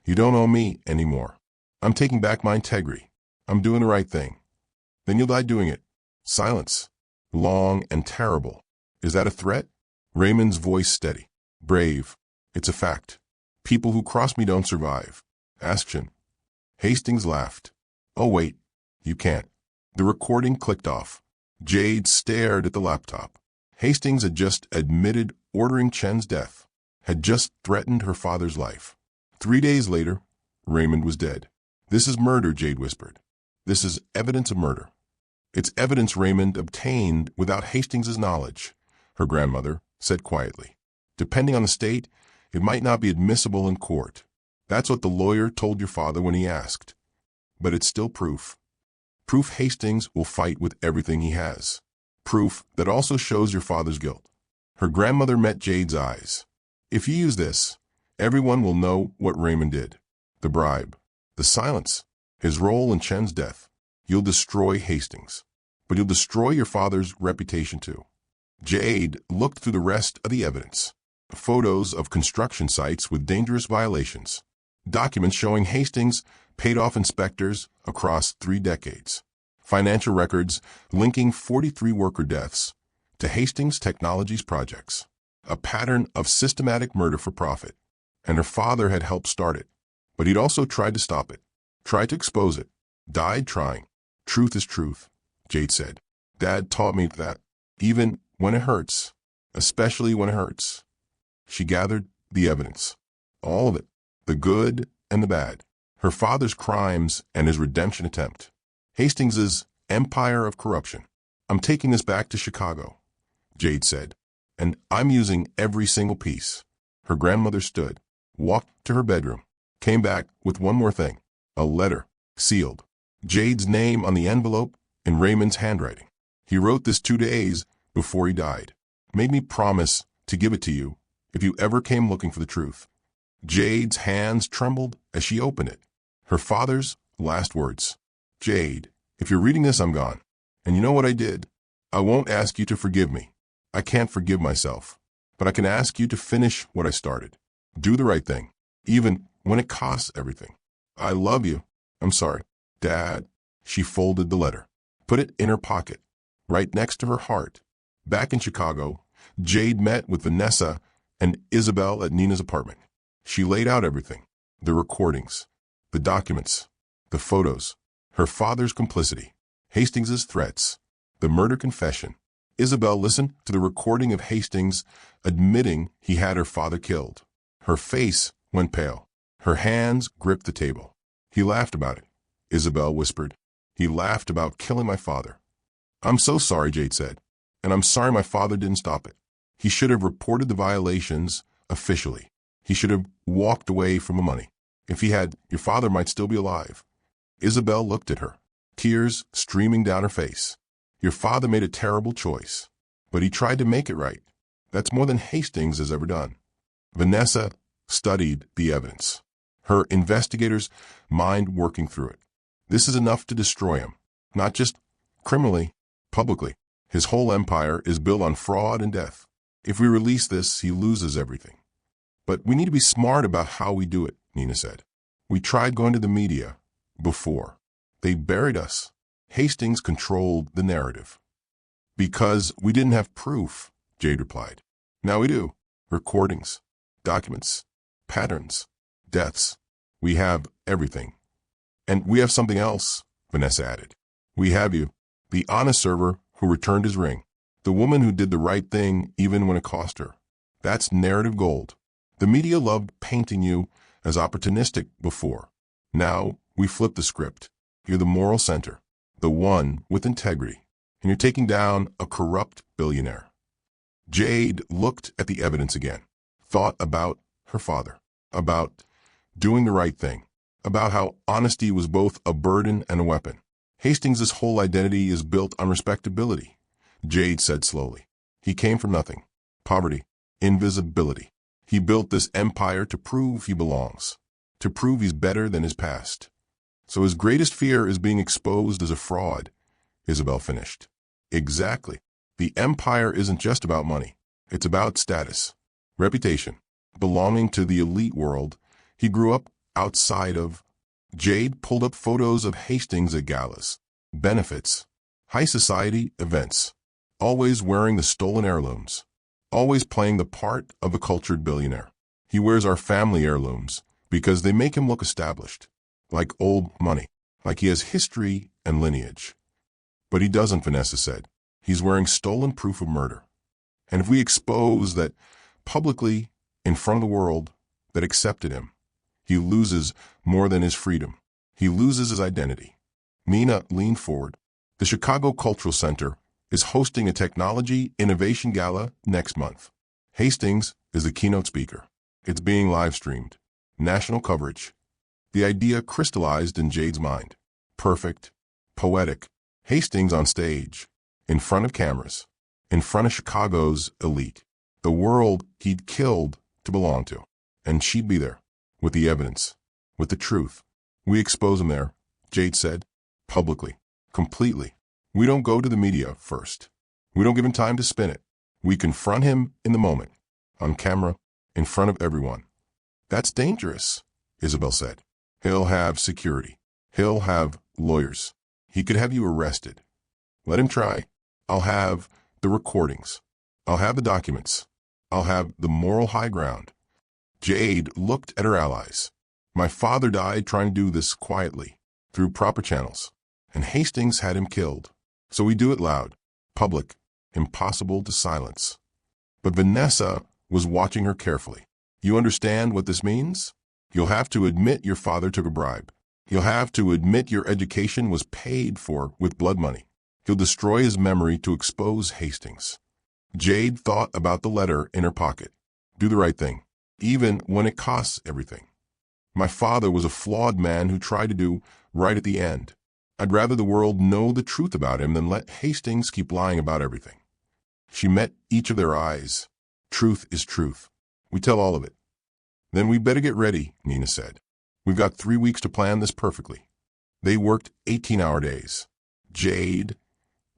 You don't own me anymore. I'm taking back my integrity. I'm doing the right thing. Then you'll die doing it. Silence. long and terrible. Is that a threat? Raymond's voice steady. Brave. It's a fact. People who cross me don't survive. Action. Hastings laughed. Oh wait, you can't. The recording clicked off. Jade stared at the laptop. Hastings had just admitted ordering Chen's death, had just threatened her father's life. 3 days later, Raymond was dead. This is murder, Jade whispered. This is evidence of murder. It's evidence Raymond obtained without Hastings's knowledge, her grandmother said quietly. Depending on the state, it might not be admissible in court. That's what the lawyer told your father when he asked. But it's still proof. Proof Hastings will fight with everything he has. Proof that also shows your father's guilt. Her grandmother met Jade's eyes. If you use this, everyone will know what Raymond did. The bribe, the silence, his role in Chen's death. You'll destroy Hastings, but you'll destroy your father's reputation too. Jade looked through the rest of the evidence. Photos of construction sites with dangerous violations. Documents showing Hastings paid off inspectors across 3 decades. Financial records linking 43 worker deaths to Hastings Technologies projects. A pattern of systematic murder for profit. And her father had helped start it. But he'd also tried to stop it. Tried to expose it. Died trying. Truth is truth, Jade said. Dad taught me that. Even when it hurts. Especially when it hurts. She gathered the evidence. All of it. The good and the bad. Her father's crimes and his redemption attempt. Hastings's empire of corruption. I'm taking this back to Chicago, Jade said. And I'm using every single piece. Her grandmother stood, walked to her bedroom, came back with one more thing. A letter, sealed. Jade's name on the envelope in Raymond's handwriting. He wrote this 2 days before he died. Made me promise to give it to you if you ever came looking for the truth. Jade's hands trembled as she opened it. Her father's last words. Jade, if you're reading this, I'm gone. And you know what I did? I won't ask you to forgive me. I can't forgive myself. But I can ask you to finish what I started. Do the right thing, even when it costs everything. I love you. I'm sorry. Dad. She folded the letter, put it in her pocket, right next to her heart. Back in Chicago, Jade met with Vanessa and Isabel at Nina's apartment. She laid out everything, the recordings, the documents, the photos, her father's complicity, Hastings's threats, the murder confession. Isabel listened to the recording of Hastings admitting he had her father killed. Her face went pale. Her hands gripped the table. He laughed about it, Isabel whispered. He laughed about killing my father. I'm so sorry, Jade said, and I'm sorry my father didn't stop it. He should have reported the violations officially. He should have walked away from the money. If he had, your father might still be alive. Isabel looked at her, tears streaming down her face. Your father made a terrible choice, but he tried to make it right. That's more than Hastings has ever done. Vanessa studied the evidence, her investigator's mind working through it. This is enough to destroy him, not just criminally, publicly. His whole empire is built on fraud and death. If we release this, he loses everything. But we need to be smart about how we do it, Nina said. We tried going to the media before. They buried us. Hastings controlled the narrative. Because we didn't have proof, Jade replied. Now we do. Recordings, documents, patterns, deaths. We have everything. And we have something else, Vanessa added. We have you, the honest server who returned his ring, the woman who did the right thing even when it cost her. That's narrative gold. The media loved painting you as opportunistic before. Now we flip the script. You're the moral center, the one with integrity, and you're taking down a corrupt billionaire. Jade looked at the evidence again, thought about her father, about doing the right thing, about how honesty was both a burden and a weapon. Hastings' whole identity is built on respectability, Jade said slowly. He came from nothing, poverty, invisibility. He built this empire to prove he belongs, to prove he's better than his past. So his greatest fear is being exposed as a fraud, Isabel finished. Exactly. The empire isn't just about money. It's about status, reputation, belonging to the elite world he grew up outside of. Jade pulled up photos of Hastings at galas, benefits, high society events. always wearing the stolen heirlooms, always playing the part of a cultured billionaire. He wears our family heirlooms because they make him look established, like old money, like he has history and lineage. But he doesn't, Vanessa said. He's wearing stolen proof of murder. And if we expose that publicly in front of the world that accepted him, he loses more than his freedom. He loses his identity. Nina leaned forward. The Chicago Cultural Center is hosting a technology innovation gala next month. Hastings is the keynote speaker. It's being live-streamed. National coverage. The idea crystallized in Jade's mind. Perfect. Poetic. Hastings on stage. In front of cameras. In front of Chicago's elite. The world he'd killed to belong to. And she'd be there. With the evidence. With the truth. We expose him there, Jade said. Publicly. Completely. We don't go to the media first. We don't give him time to spin it. We confront him in the moment. On camera. In front of everyone. That's dangerous, Isabel said. He'll have security. He'll have lawyers. He could have you arrested. Let him try. I'll have the recordings. I'll have the documents. I'll have the moral high ground. Jade looked at her allies. My father died trying to do this quietly, through proper channels, and Hastings had him killed. So we do it loud, public, impossible to silence. But Vanessa was watching her carefully. You understand what this means? You'll have to admit your father took a bribe. You'll have to admit your education was paid for with blood money. He'll destroy his memory to expose Hastings. Jade thought about the letter in her pocket. Do the right thing, even when it costs everything. My father was a flawed man who tried to do right at the end. I'd rather the world know the truth about him than let Hastings keep lying about everything. She met each of their eyes. Truth is truth. We tell all of it. Then we better get ready, Nina said. We've got 3 weeks to plan this perfectly. They worked 18-hour days. Jade,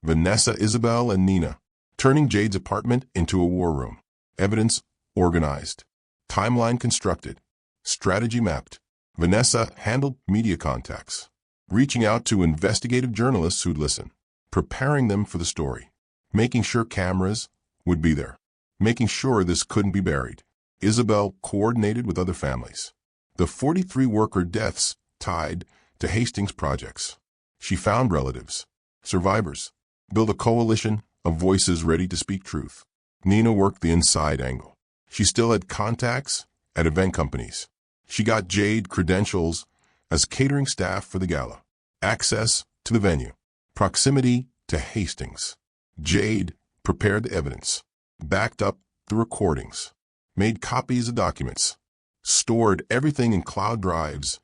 Vanessa, Isabel, and Nina, turning Jade's apartment into a war room. Evidence organized. Timeline constructed. Strategy mapped. Vanessa handled media contacts, reaching out to investigative journalists who'd listen, preparing them for the story, making sure cameras would be there, making sure this couldn't be buried. Isabel coordinated with other families. The 43 worker deaths tied to Hastings projects. She found relatives, survivors, built a coalition of voices ready to speak truth. Nina worked the inside angle. She still had contacts at event companies. She got Jade credentials as catering staff for the gala, access to the venue, proximity to Hastings. Jade prepared the evidence, backed up the recordings, made copies of documents, stored everything in cloud drives,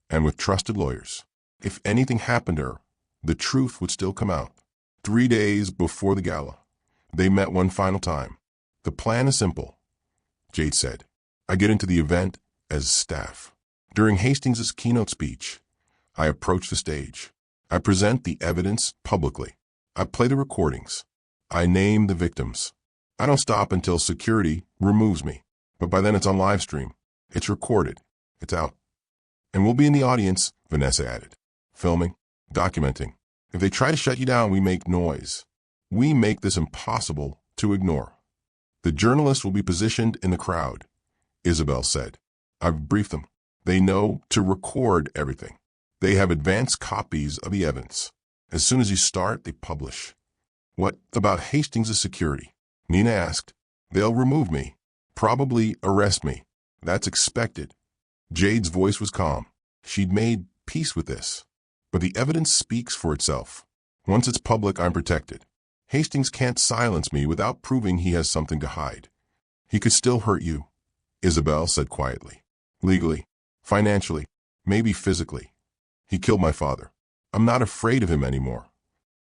and with trusted lawyers. If anything happened to her, the truth would still come out. 3 days before the gala, they met one final time. The plan is simple, Jade said. I get into the event as staff. During Hastings' keynote speech, I approach the stage. I present the evidence publicly. I play the recordings. I name the victims. I don't stop until security removes me. But by then it's on live stream. It's recorded. It's out. And we'll be in the audience, Vanessa added. Filming, documenting. If they try to shut you down, we make noise. We make this impossible to ignore. The journalists will be positioned in the crowd, Isabel said. I've briefed them. They know to record everything. They have advanced copies of the evidence. As soon as you start, they publish. What about Hastings' security? Nina asked. They'll remove me. Probably arrest me. That's expected. Jade's voice was calm. She'd made peace with this. But the evidence speaks for itself. Once it's public, I'm protected. Hastings can't silence me without proving he has something to hide. He could still hurt you, Isabel said quietly. Legally, financially, maybe physically. He killed my father. I'm not afraid of him anymore.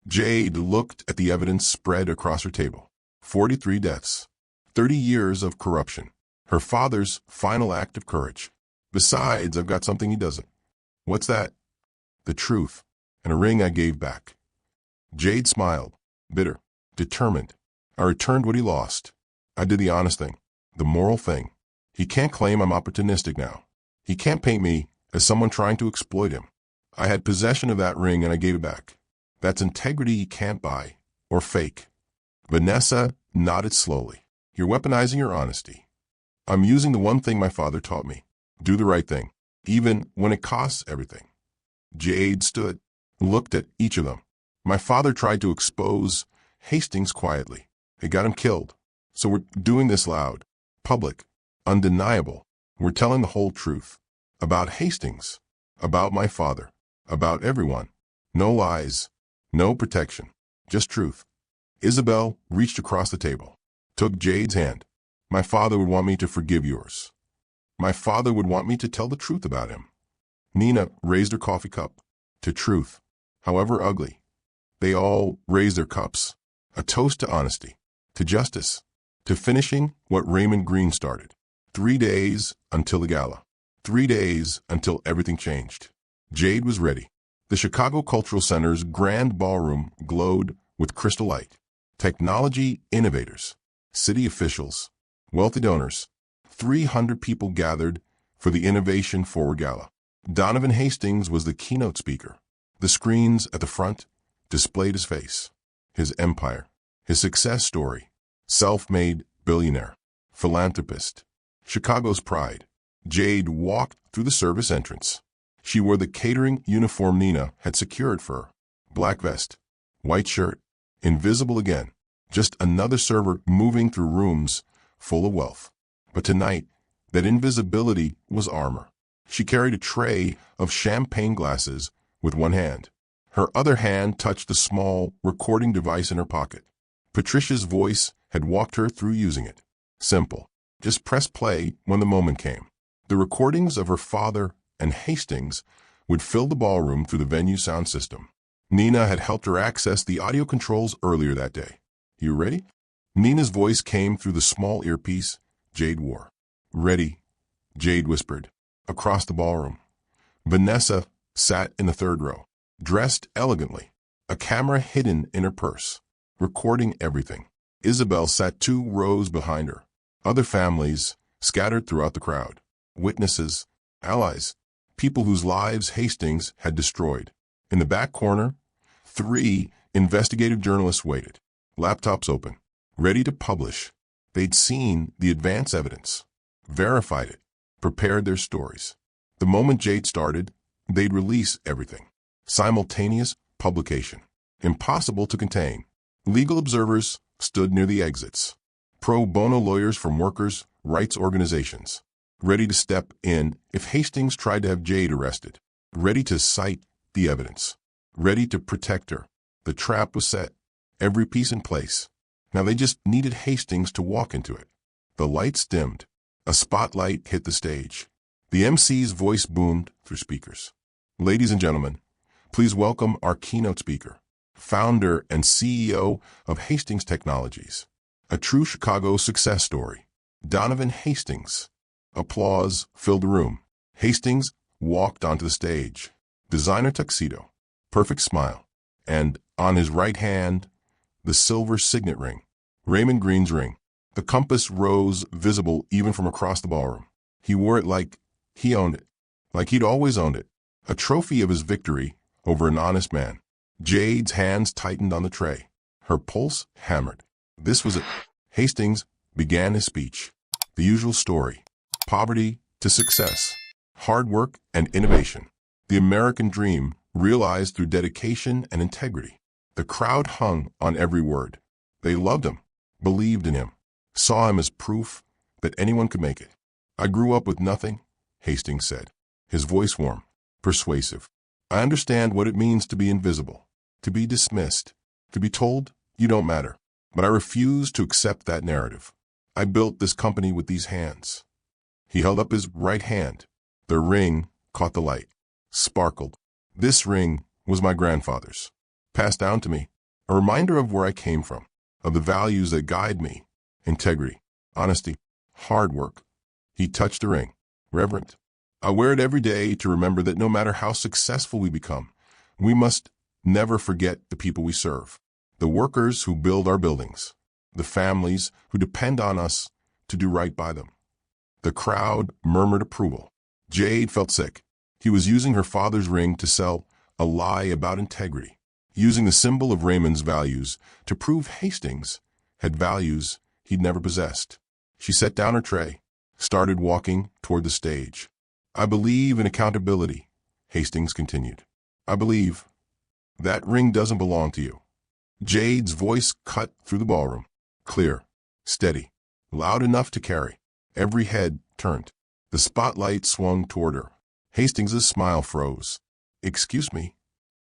Jade looked at the evidence spread across her table. 43 deaths. 30 years of corruption. Her father's final act of courage. Besides, I've got something he doesn't. What's that? The truth, and a ring I gave back. Jade smiled, bitter, determined. I returned what he lost. I did the honest thing, the moral thing. He can't claim I'm opportunistic now. He can't paint me as someone trying to exploit him. I had possession of that ring and I gave it back. That's integrity you can't buy or fake. Vanessa nodded slowly. You're weaponizing your honesty. I'm using the one thing my father taught me. Do the right thing, even when it costs everything. Jade stood, looked at each of them. My father tried to expose Hastings quietly. It got him killed. So we're doing this loud, public, undeniable. We're telling the whole truth. About Hastings, about my father, about everyone. No lies, no protection, just truth. Isabel reached across the table, took Jade's hand. My father would want me to forgive yours. My father would want me to tell the truth about him. Nina raised her coffee cup to truth, however ugly. They all raised their cups, a toast to honesty, to justice, to finishing what Raymond Green started. 3 days until the gala. 3 days until everything changed. Jade was ready. The Chicago Cultural Center's grand ballroom glowed with crystal light. Technology innovators, city officials, wealthy donors. 300 people gathered for the Innovation Forward Gala. Donovan Hastings was the keynote speaker. The screens at the front displayed his face, his empire, his success story. Self-made billionaire, philanthropist, Chicago's pride. Jade walked through the service entrance. She wore the catering uniform Nina had secured for her. Black vest, white shirt, invisible again. Just another server moving through rooms full of wealth. But tonight, that invisibility was armor. She carried a tray of champagne glasses with one hand. Her other hand touched the small recording device in her pocket. Patricia's voice had walked her through using it. Simple. Just press play when the moment came. The recordings of her father and Hastings would fill the ballroom through the venue sound system. Nina had helped her access the audio controls earlier that day. You ready? Nina's voice came through the small earpiece Jade wore. Ready, Jade whispered, across the ballroom. Vanessa sat in the third row, dressed elegantly, a camera hidden in her purse, recording everything. Isabel sat 2 rows behind her. Other families scattered throughout the crowd. Witnesses, allies, people whose lives Hastings had destroyed. In the back corner, 3 investigative journalists waited, laptops open, ready to publish. They'd seen the advance evidence, verified it, prepared their stories. The moment Jade started, they'd release everything. Simultaneous publication. Impossible to contain. Legal observers stood near the exits. Pro bono lawyers from workers' rights organizations, ready to step in if Hastings tried to have Jade arrested, ready to cite the evidence, ready to protect her. The trap was set, every piece in place. Now they just needed Hastings to walk into it. The lights dimmed. A spotlight hit the stage. The MC's voice boomed through speakers. Ladies and gentlemen, please welcome our keynote speaker, founder and CEO of Hastings Technologies, a true Chicago success story, Donovan Hastings. Applause filled the room. Hastings walked onto the stage, designer tuxedo, perfect smile, and on his right hand, the silver signet ring, Raymond Green's ring. The compass rose visible even from across the ballroom. He wore it like he owned it, like he'd always owned it, a trophy of his victory over an honest man. Jade's hands tightened on the tray. Her pulse hammered. This was it. Hastings began his speech. The usual story. Poverty to success. Hard work and innovation. The American dream realized through dedication and integrity. The crowd hung on every word. They loved him, believed in him, saw him as proof that anyone could make it. I grew up with nothing, Hastings said, his voice warm, persuasive. I understand what it means to be invisible, to be dismissed, to be told you don't matter. But I refuse to accept that narrative. I built this company with these hands. He held up his right hand. The ring caught the light, sparkled. This ring was my grandfather's, passed down to me, a reminder of where I came from, of the values that guide me, integrity, honesty, hard work. He touched the ring, reverent. I wear it every day to remember that no matter how successful we become, we must never forget the people we serve, the workers who build our buildings, the families who depend on us to do right by them. The crowd murmured approval. Jade felt sick. He was using her father's ring to sell a lie about integrity, using the symbol of Raymond's values to prove Hastings had values he'd never possessed. She set down her tray, started walking toward the stage. I believe in accountability, Hastings continued. I believe that ring doesn't belong to you. Jade's voice cut through the ballroom. Clear, steady, loud enough to carry. Every head turned. The spotlight swung toward her. Hastings' smile froze. Excuse me?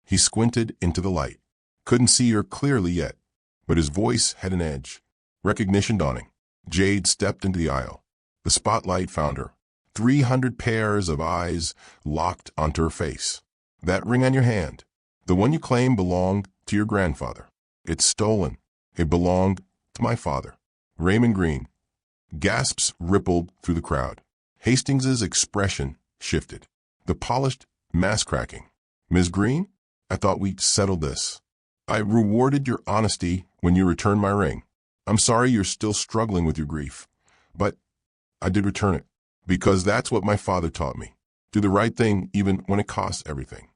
He squinted into the light. Couldn't see her clearly yet, but his voice had an edge. Recognition dawning. Jade stepped into the aisle. The spotlight found her. 300 pairs of eyes locked onto her face. That ring on your hand, the one you claim belonged to your grandfather. It's stolen. It belonged to my father, Raymond Green. Gasps rippled through the crowd. Hastings' expression shifted. The polished mask cracking. Ms. Green, I thought we'd settled this. I rewarded your honesty when you returned my ring. I'm sorry you're still struggling with your grief, but I did return it because that's what my father taught me. Do the right thing even when it costs everything.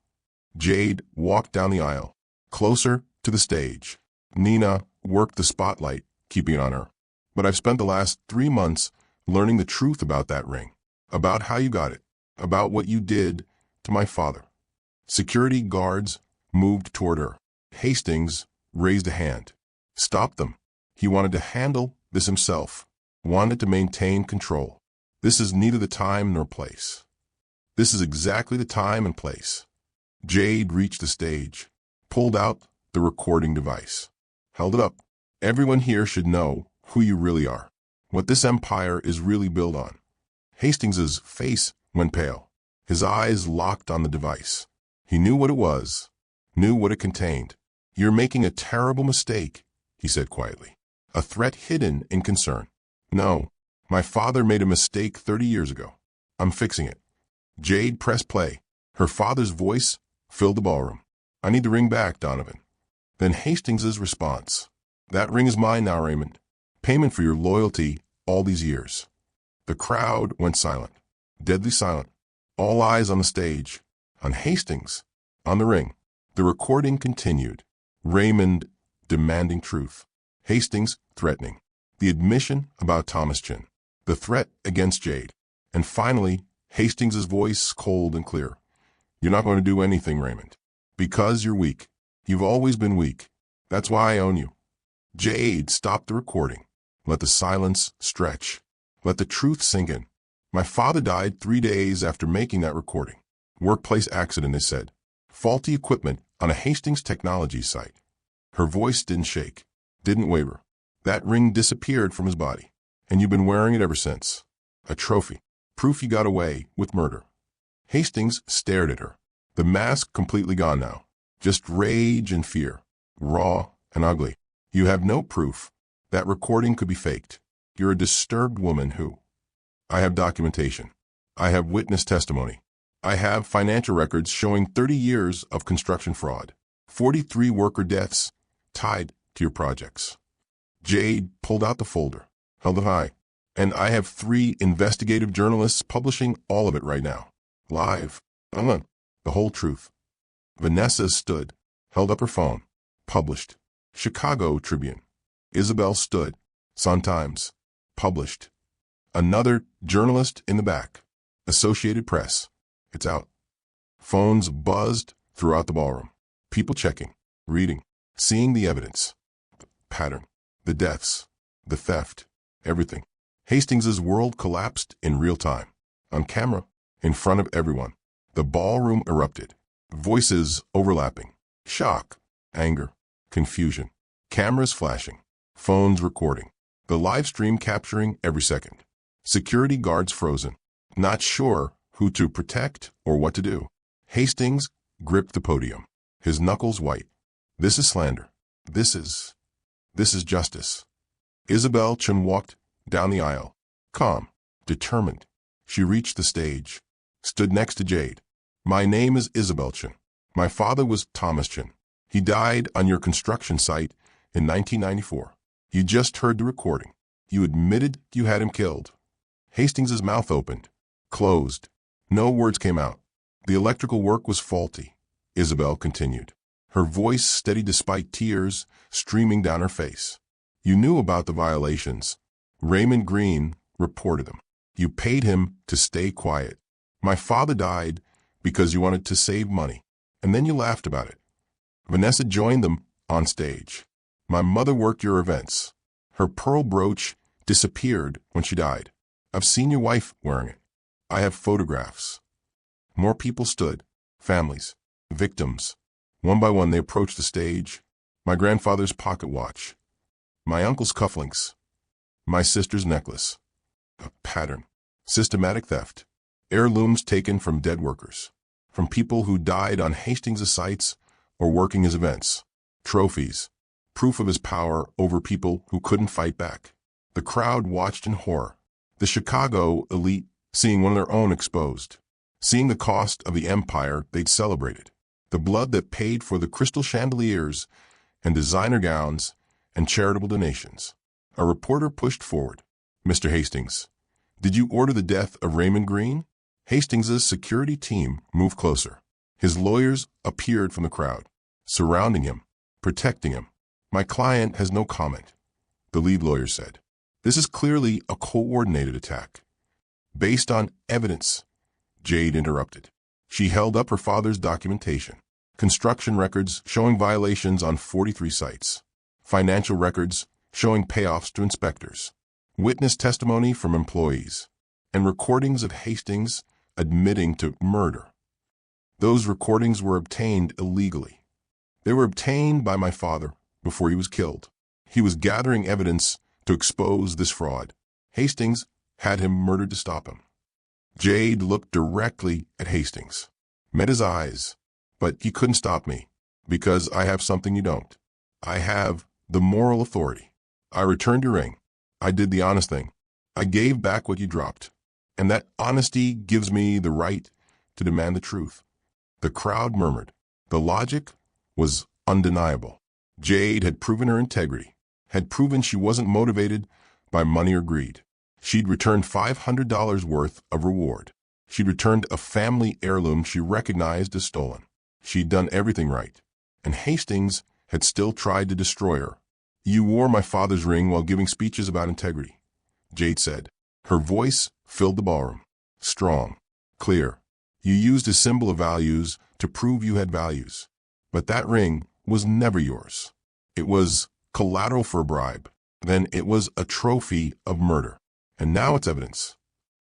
Jade walked down the aisle, closer to the stage. Nina worked the spotlight, keeping it on her. But I've spent the last 3 months learning the truth about that ring, about how you got it, about what you did to my father. Security guards moved toward her. Hastings raised a hand. Stop them. He wanted to handle this himself, wanted to maintain control. This is neither the time nor place. This is exactly the time and place. Jade reached the stage, pulled out the recording device, held it up. Everyone here should know who you really are, what this empire is really built on. Hastings' face went pale. His eyes locked on the device. He knew what it was, knew what it contained. You're making a terrible mistake, he said quietly, a threat hidden in concern. No, my father made a mistake 30 years ago. I'm fixing it. Jade pressed play. Her father's voice filled the ballroom. I need the ring back, Donovan. Then Hastings' response. That ring is mine now, Raymond. Payment for your loyalty all these years. The crowd went silent, deadly silent. All eyes on the stage, on Hastings, on the ring. The recording continued. Raymond demanding truth. Hastings threatening. The admission about Thomas Chin. The threat against Jade. And finally, Hastings' voice cold and clear. You're not going to do anything, Raymond. Because you're weak. You've always been weak. That's why I own you. Jade stopped the recording. Let the silence stretch. Let the truth sink in. My father died 3 days after making that recording. Workplace accident, they said. Faulty equipment on a Hastings technology site. Her voice didn't shake, didn't waver. That ring disappeared from his body, and you've been wearing it ever since. A trophy. Proof you got away with murder. Hastings stared at her. The mask completely gone now. Just rage and fear. Raw and ugly. You have no proof. That recording could be faked. You're a disturbed woman who... I have documentation. I have witness testimony. I have financial records showing 30 years of construction fraud. 43 worker deaths tied to your projects. Jade pulled out the folder, held it high. And I have 3 investigative journalists publishing all of it right now. Live. The whole truth. Vanessa stood, held up her phone. Published. Chicago Tribune. Isabel stood. Sun-Times. Published. Another journalist in the back. Associated Press. It's out. Phones buzzed throughout the ballroom. People checking, reading, seeing the evidence. The pattern. The deaths. The theft. Everything. Hastings' world collapsed in real time. On camera. In front of everyone. The ballroom erupted. Voices overlapping. Shock. Anger. Confusion. Cameras flashing. Phones recording. The live stream capturing every second. Security guards frozen. Not sure who to protect or what to do. Hastings gripped the podium. His knuckles white. This is slander. This is justice. Isabel Chen walked down the aisle. Calm. Determined. She reached the stage. Stood next to Jade. My name is Isabel Chen. My father was Thomas Chen. He died on your construction site in 1994. You just heard the recording. You admitted you had him killed. Hastings' mouth opened, closed. No words came out. The electrical work was faulty, Isabel continued, her voice steady despite tears streaming down her face. You knew about the violations. Raymond Green reported them. You paid him to stay quiet. My father died because you wanted to save money, and then you laughed about it. Vanessa joined them on stage. My mother worked your events. Her pearl brooch disappeared when she died. I've seen your wife wearing it. I have photographs. More people stood. Families. Victims. One by one they approached the stage. My grandfather's pocket watch. My uncle's cufflinks. My sister's necklace. A pattern. Systematic theft. Heirlooms taken from dead workers. From people who died on Hastings' sites or working his events. Trophies. Proof of his power over people who couldn't fight back. The crowd watched in horror. The Chicago elite seeing one of their own exposed. Seeing the cost of the empire they'd celebrated. The blood that paid for the crystal chandeliers and designer gowns and charitable donations. A reporter pushed forward. Mr. Hastings, did you order the death of Raymond Green? Hastings' security team moved closer. His lawyers appeared from the crowd, surrounding him, protecting him. My client has no comment, the lead lawyer said. This is clearly a coordinated attack. Based on evidence, Jade interrupted. She held up her father's documentation. Construction records showing violations on 43 sites. Financial records showing payoffs to inspectors. Witness testimony from employees. And recordings of Hastings admitting to murder. Those recordings were obtained illegally. They were obtained by my father before he was killed. He was gathering evidence to expose this fraud. Hastings had him murdered to stop him. Jade looked directly at Hastings, met his eyes, but he couldn't stop me, because I have something you don't. I have the moral authority. I returned your ring. I did the honest thing. I gave back what you dropped. And that honesty gives me the right to demand the truth. The crowd murmured. The logic was undeniable. Jade had proven her integrity, had proven she wasn't motivated by money or greed. She'd returned $500 worth of reward. She'd returned a family heirloom she recognized as stolen. She'd done everything right. And Hastings had still tried to destroy her. You wore my father's ring while giving speeches about integrity, Jade said. Her voice filled the ballroom. Strong, clear. You used a symbol of values to prove you had values. But that ring was never yours. It was collateral for a bribe. Then it was a trophy of murder. And now it's evidence.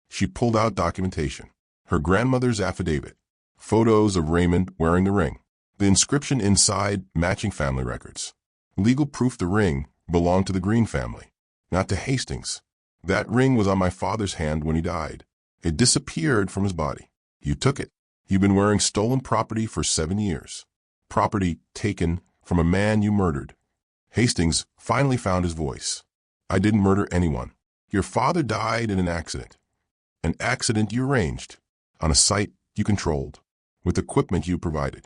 She pulled out documentation. Her grandmother's affidavit. Photos of Raymond wearing the ring. The inscription inside matching family records. Legal proof the ring belonged to the Green family, not to Hastings. That ring was on my father's hand when he died. It disappeared from his body. You took it. You've been wearing stolen property for 7 years. Property taken from a man you murdered. Hastings finally found his voice. I didn't murder anyone. Your father died in an accident. An accident you arranged, on a site you controlled, with equipment you provided.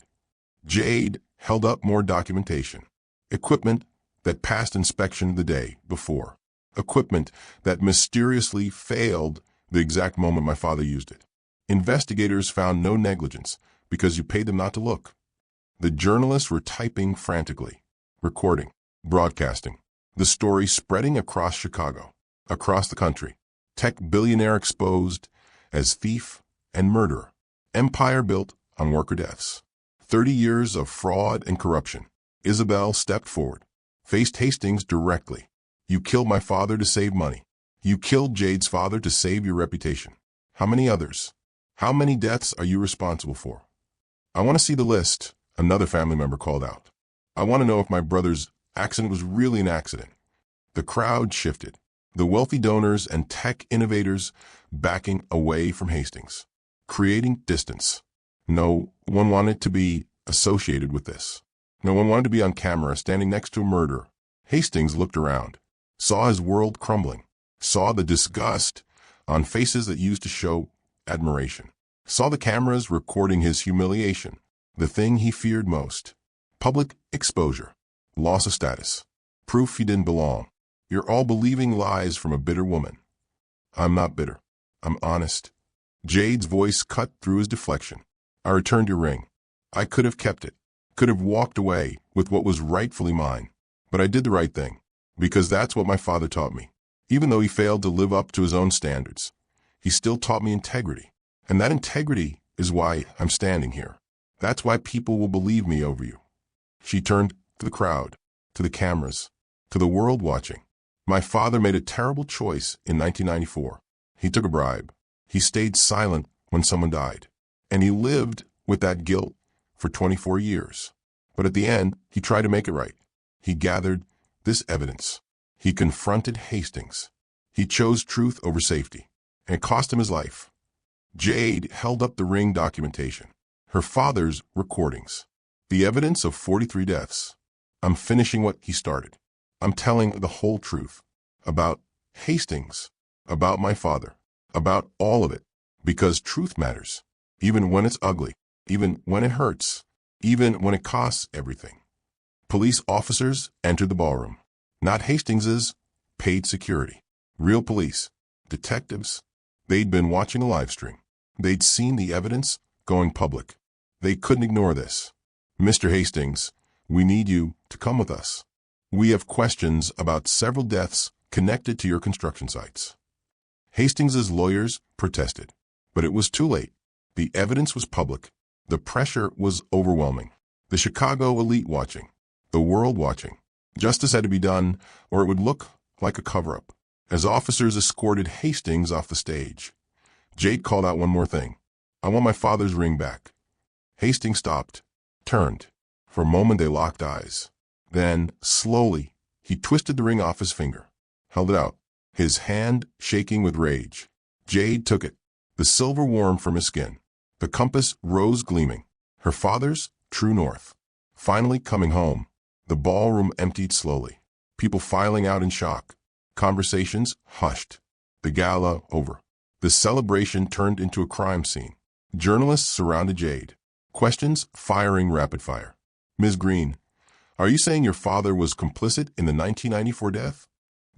Jade held up more documentation. Equipment that passed inspection the day before. Equipment that mysteriously failed the exact moment my father used it. Investigators found no negligence because you paid them not to look. The journalists were typing frantically, recording, broadcasting, the story spreading across Chicago, across the country. Tech billionaire exposed as thief and murderer. Empire built on worker deaths. 30 years of fraud and corruption. Isabel stepped forward, faced Hastings directly. You killed my father to save money. You killed Jade's father to save your reputation. How many others? How many deaths are you responsible for? I want to see the list, another family member called out. I want to know if my brother's accident was really an accident. The crowd shifted. The wealthy donors and tech innovators backing away from Hastings, creating distance. No one wanted to be associated with this. No one wanted to be on camera standing next to a murderer. Hastings looked around, saw his world crumbling, saw the disgust on faces that used to show admiration, saw the cameras recording his humiliation, the thing he feared most. Public exposure, loss of status, proof he didn't belong. You're all believing lies from a bitter woman. I'm not bitter. I'm honest. Jade's voice cut through his deflection. I returned your ring. I could have kept it, could have walked away with what was rightfully mine, but I did the right thing. Because that's what my father taught me. Even though he failed to live up to his own standards, he still taught me integrity. And that integrity is why I'm standing here. That's why people will believe me over you. She turned to the crowd, to the cameras, to the world watching. My father made a terrible choice in 1994. He took a bribe. He stayed silent when someone died. And he lived with that guilt for 24 years. But at the end, he tried to make it right. He gathered this evidence. He confronted Hastings. He chose truth over safety. And it cost him his life. Jade held up the ring documentation. Her father's recordings. The evidence of 43 deaths. I'm finishing what he started. I'm telling the whole truth. About Hastings. About my father. About all of it. Because truth matters. Even when it's ugly. Even when it hurts. Even when it costs everything. Police officers entered the ballroom. Not Hastings's paid security. Real police. Detectives. They'd been watching a live stream. They'd seen the evidence going public. They couldn't ignore this. Mr. Hastings, we need you to come with us. We have questions about several deaths connected to your construction sites. Hastings's lawyers protested, but it was too late. The evidence was public. The pressure was overwhelming. The Chicago elite watching. The world watching. Justice had to be done, or it would look like a cover-up. As officers escorted Hastings off the stage, Jade called out one more thing. I want my father's ring back. Hastings stopped, turned. For a moment they locked eyes. Then, slowly, he twisted the ring off his finger, held it out, his hand shaking with rage. Jade took it, the silver warmed from his skin. The compass rose gleaming, her father's true north. Finally coming home, the ballroom emptied slowly, people filing out in shock. Conversations hushed. The gala over. The celebration turned into a crime scene. Journalists surrounded Jade. Questions firing rapid fire. Ms. Green, are you saying your father was complicit in the 1994 death?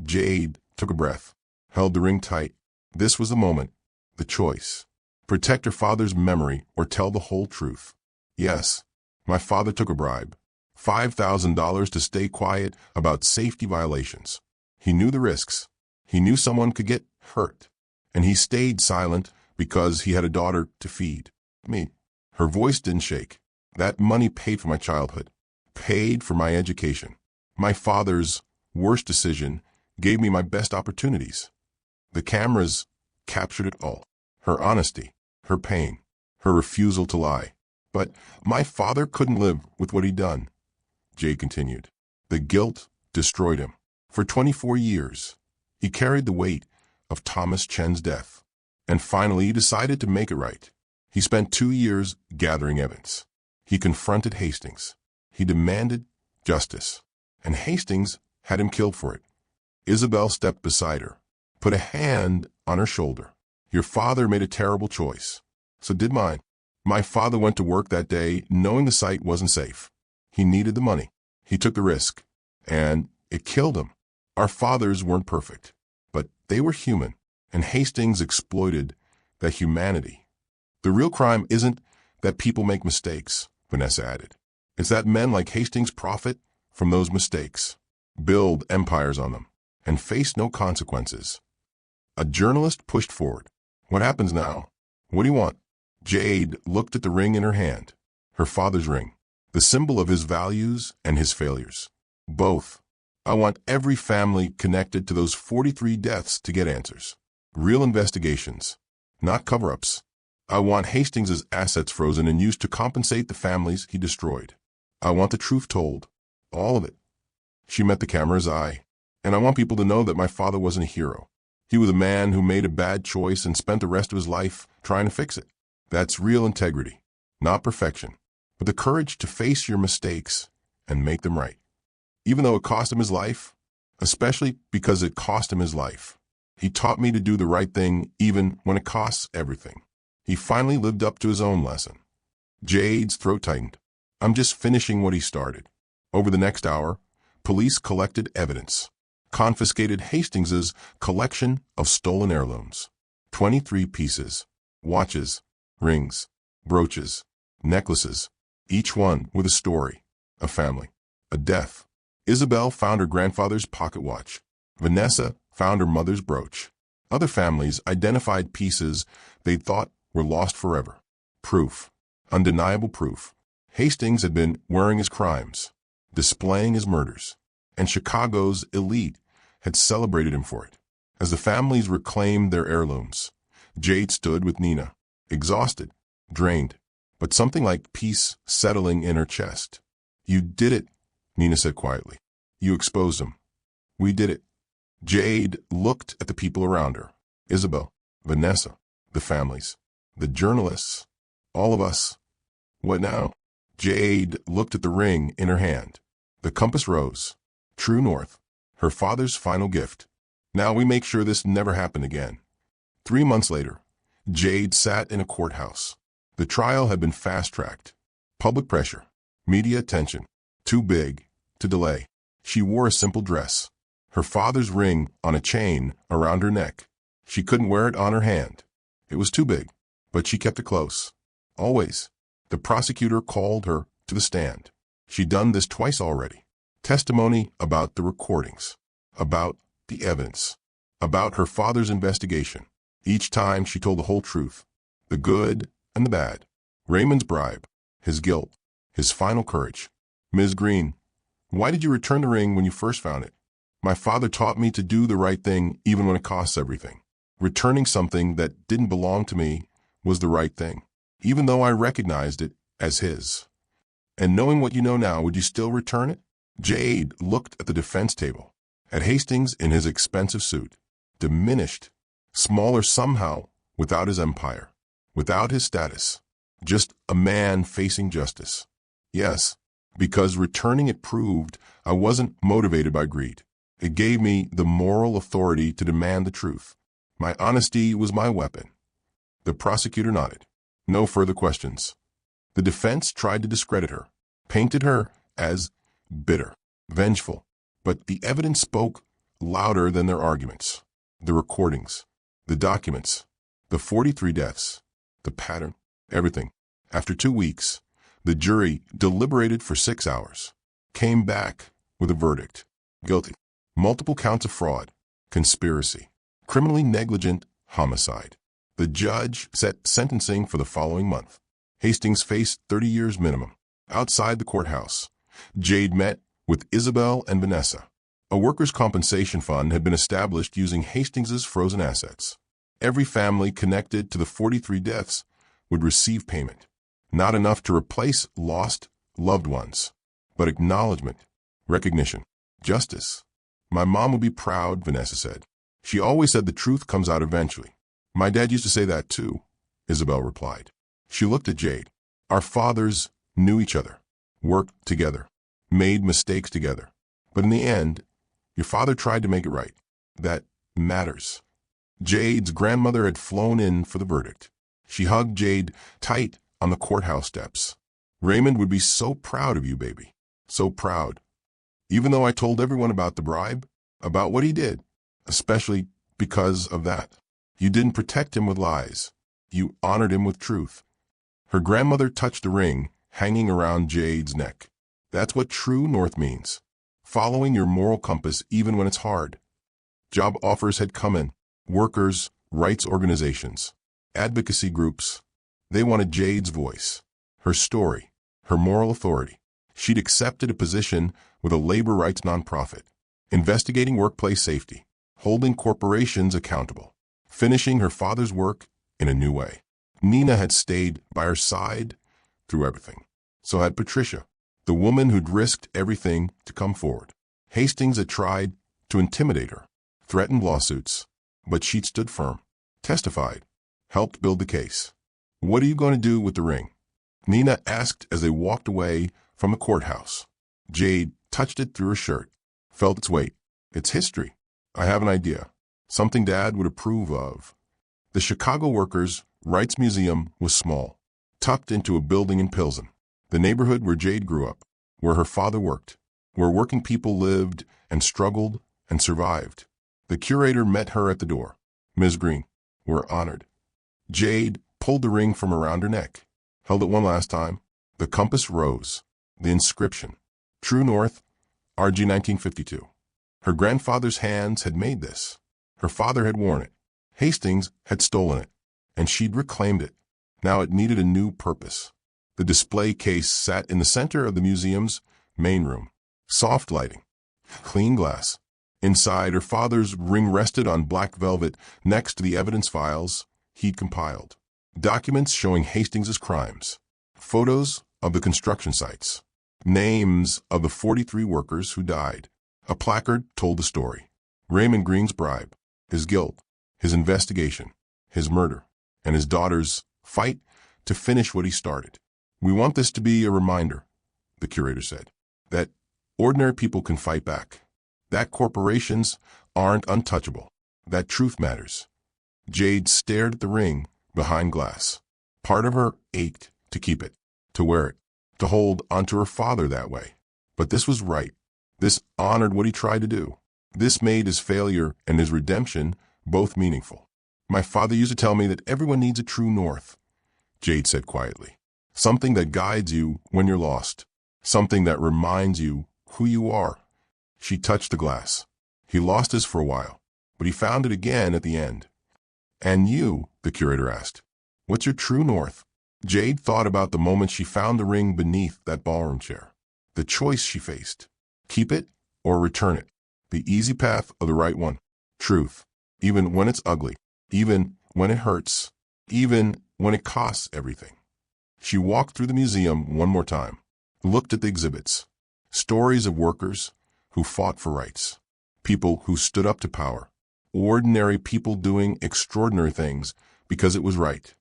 Jade took a breath, held the ring tight. This was the moment, the choice. Protect her father's memory or tell the whole truth. Yes, my father took a bribe. $5,000 to stay quiet about safety violations. He knew the risks. He knew someone could get hurt. And he stayed silent because he had a daughter to feed. Me. Her voice didn't shake. That money paid for my childhood. Paid for my education. My father's worst decision gave me my best opportunities. The cameras captured it all. Her honesty. Her pain. Her refusal to lie. But my father couldn't live with what he'd done. Jade continued. The guilt destroyed him. For 24 years, he carried the weight of Thomas Chen's death. And finally, he decided to make it right. He spent 2 years gathering evidence. He confronted Hastings. He demanded justice. And Hastings had him killed for it. Isabel stepped beside her, put a hand on her shoulder. Your father made a terrible choice. So did mine. My father went to work that day knowing the site wasn't safe. He needed the money. He took the risk. And it killed him. Our fathers weren't perfect, but they were human, and Hastings exploited that humanity. The real crime isn't that people make mistakes, Vanessa added. It's that men like Hastings profit from those mistakes, build empires on them, and face no consequences. A journalist pushed forward. What happens now? What do you want? Jade looked at the ring in her hand, her father's ring, the symbol of his values and his failures. Both. I want every family connected to those 43 deaths to get answers. Real investigations, not cover-ups. I want Hastings' assets frozen and used to compensate the families he destroyed. I want the truth told. All of it. She met the camera's eye. And I want people to know that my father wasn't a hero. He was a man who made a bad choice and spent the rest of his life trying to fix it. That's real integrity. Not perfection, but the courage to face your mistakes and make them right. Even though it cost him his life, especially because it cost him his life. He taught me to do the right thing even when it costs everything. He finally lived up to his own lesson. Jade's throat tightened. I'm just finishing what he started. Over the next hour, police collected evidence, confiscated Hastings' collection of stolen heirlooms. 23 pieces, watches, rings, brooches, necklaces, each one with a story, a family, a death. Isabel found her grandfather's pocket watch. Vanessa found her mother's brooch. Other families identified pieces they thought were lost forever. Proof. Undeniable proof. Hastings had been wearing his crimes, displaying his murders, and Chicago's elite had celebrated him for it. As the families reclaimed their heirlooms, Jade stood with Nina, exhausted, drained, but something like peace settling in her chest. "You did it," Nina said quietly. "You exposed him. We did it." Jade looked at the people around her. Isabel, Vanessa, the families, the journalists, all of us. What now? Jade looked at the ring in her hand. The compass rose. True north. Her father's final gift. Now we make sure this never happened again. 3 months later, Jade sat in a courthouse. The trial had been fast-tracked. Public pressure, media attention, too big to delay. She wore a simple dress, her father's ring on a chain around her neck. She couldn't wear it on her hand. It was too big, but she kept it close. Always. The prosecutor called her to the stand. She'd done this twice already. Testimony about the recordings, about the evidence, about her father's investigation. Each time she told the whole truth, the good and the bad. Raymond's bribe, his guilt, his final courage. "Ms. Green, why did you return the ring when you first found it?" "My father taught me to do the right thing even when it costs everything. Returning something that didn't belong to me was the right thing, even though I recognized it as his." "And knowing what you know now, would you still return it?" Jade looked at the defense table, at Hastings in his expensive suit, diminished, smaller somehow without his empire, without his status, just a man facing justice. "Yes, because returning it proved I wasn't motivated by greed. It gave me the moral authority to demand the truth. My honesty was my weapon." The prosecutor nodded. No further questions. The defense tried to discredit her, painted her as bitter, vengeful, but the evidence spoke louder than their arguments. The recordings, the documents, the 43 deaths, the pattern, everything. After 2 weeks, the jury deliberated for 6 hours, came back with a verdict. Guilty. Multiple counts of fraud, conspiracy, criminally negligent homicide. The judge set sentencing for the following month. Hastings faced 30 years minimum. Outside the courthouse, Jade met with Isabel and Vanessa. A workers' compensation fund had been established using Hastings's frozen assets. Every family connected to the 43 deaths would receive payment. Not enough to replace lost loved ones, but acknowledgement, recognition, justice. "My mom would be proud," Vanessa said. "She always said the truth comes out eventually." "My dad used to say that too," Isabel replied. She looked at Jade. "Our fathers knew each other, worked together, made mistakes together. But in the end, your father tried to make it right. That matters." Jade's grandmother had flown in for the verdict. She hugged Jade tight on the courthouse steps. "Raymond would be so proud of you, baby. So proud. Even though I told everyone about the bribe, about what he did, especially because of that. You didn't protect him with lies. You honored him with truth." Her grandmother touched the ring hanging around Jade's neck. "That's what true north means. Following your moral compass even when it's hard." Job offers had come in. Workers, rights organizations, advocacy groups. They wanted Jade's voice, her story, her moral authority. She'd accepted a position with a labor rights nonprofit, investigating workplace safety, holding corporations accountable, finishing her father's work in a new way. Nina had stayed by her side through everything. So had Patricia, the woman who'd risked everything to come forward. Hastings had tried to intimidate her, threatened lawsuits, but she'd stood firm, testified, helped build the case. "What are you going to do with the ring?" Nina asked as they walked away from the courthouse. Jade touched it through her shirt, felt its weight. "It's history. I have an idea. Something Dad would approve of." The Chicago Workers' Rights Museum was small, tucked into a building in Pilsen, the neighborhood where Jade grew up, where her father worked, where working people lived and struggled and survived. The curator met her at the door. "Ms. Green, we're honored." Jade pulled the ring from around her neck, held it one last time. The compass rose. The inscription, "True North, RG 1952. Her grandfather's hands had made this. Her father had worn it. Hastings had stolen it, and she'd reclaimed it. Now it needed a new purpose. The display case sat in the center of the museum's main room. Soft lighting, clean glass. Inside, her father's ring rested on black velvet next to the evidence files he'd compiled. Documents showing Hastings' crimes. Photos of the construction sites. Names of the 43 workers who died. A placard told the story. Raymond Green's bribe, his guilt, his investigation, his murder, and his daughter's fight to finish what he started. We want this to be a reminder, the curator said, that ordinary people can fight back, that corporations aren't untouchable, that truth matters. Jade stared at the ring behind glass. Part of her ached to keep it, to wear it, to hold onto her father that way. But this was right. This honored what he tried to do. This made his failure and his redemption both meaningful. My father used to tell me that everyone needs a true north, Jade said quietly. Something that guides you when you're lost. Something that reminds you who you are. She touched the glass. He lost his for a while, but he found it again at the end. And you, the curator asked, what's your true north? Jade thought about the moment she found the ring beneath that ballroom chair. The choice she faced. Keep it or return it. The easy path or the right one. Truth. Even when it's ugly. Even when it hurts. Even when it costs everything. She walked through the museum one more time. Looked at the exhibits. Stories of workers who fought for rights. People who stood up to power. Ordinary people doing extraordinary things because it was right.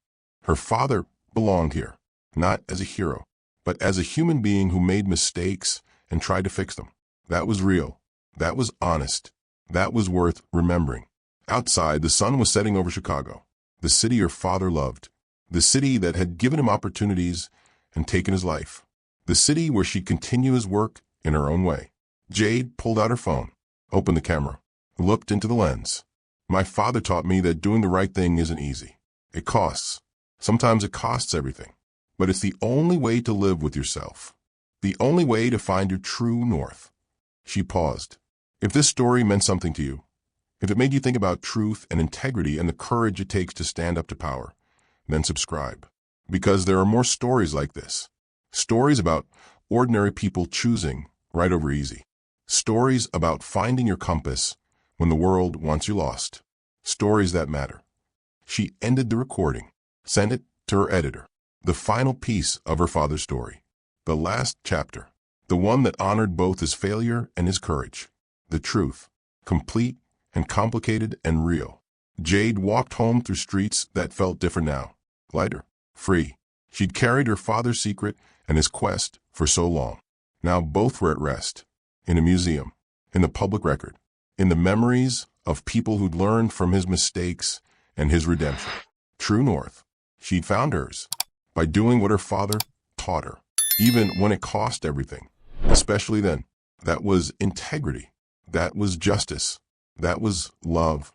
Her father belonged here, not as a hero, but as a human being who made mistakes and tried to fix them. That was real. That was honest. That was worth remembering. Outside, the sun was setting over Chicago, the city her father loved, the city that had given him opportunities and taken his life, the city where she'd continue his work in her own way. Jade pulled out her phone, opened the camera, looked into the lens. My father taught me that doing the right thing isn't easy. It costs. Sometimes it costs everything. But it's the only way to live with yourself. The only way to find your true north. She paused. If this story meant something to you, if it made you think about truth and integrity and the courage it takes to stand up to power, then subscribe. Because there are more stories like this. Stories about ordinary people choosing right over easy. Stories about finding your compass when the world wants you lost. Stories that matter. She ended the recording, sent it to her editor. The final piece of her father's story. The last chapter. The one that honored both his failure and his courage. The truth. Complete and complicated and real. Jade walked home through streets that felt different now. Lighter. Free. She'd carried her father's secret and his quest for so long. Now both were at rest. In a museum. In the public record. In the memories of people who'd learned from his mistakes and his redemption. True north. She'd found hers by doing what her father taught her, even when it cost everything, especially then. That was integrity. That was justice. That was love.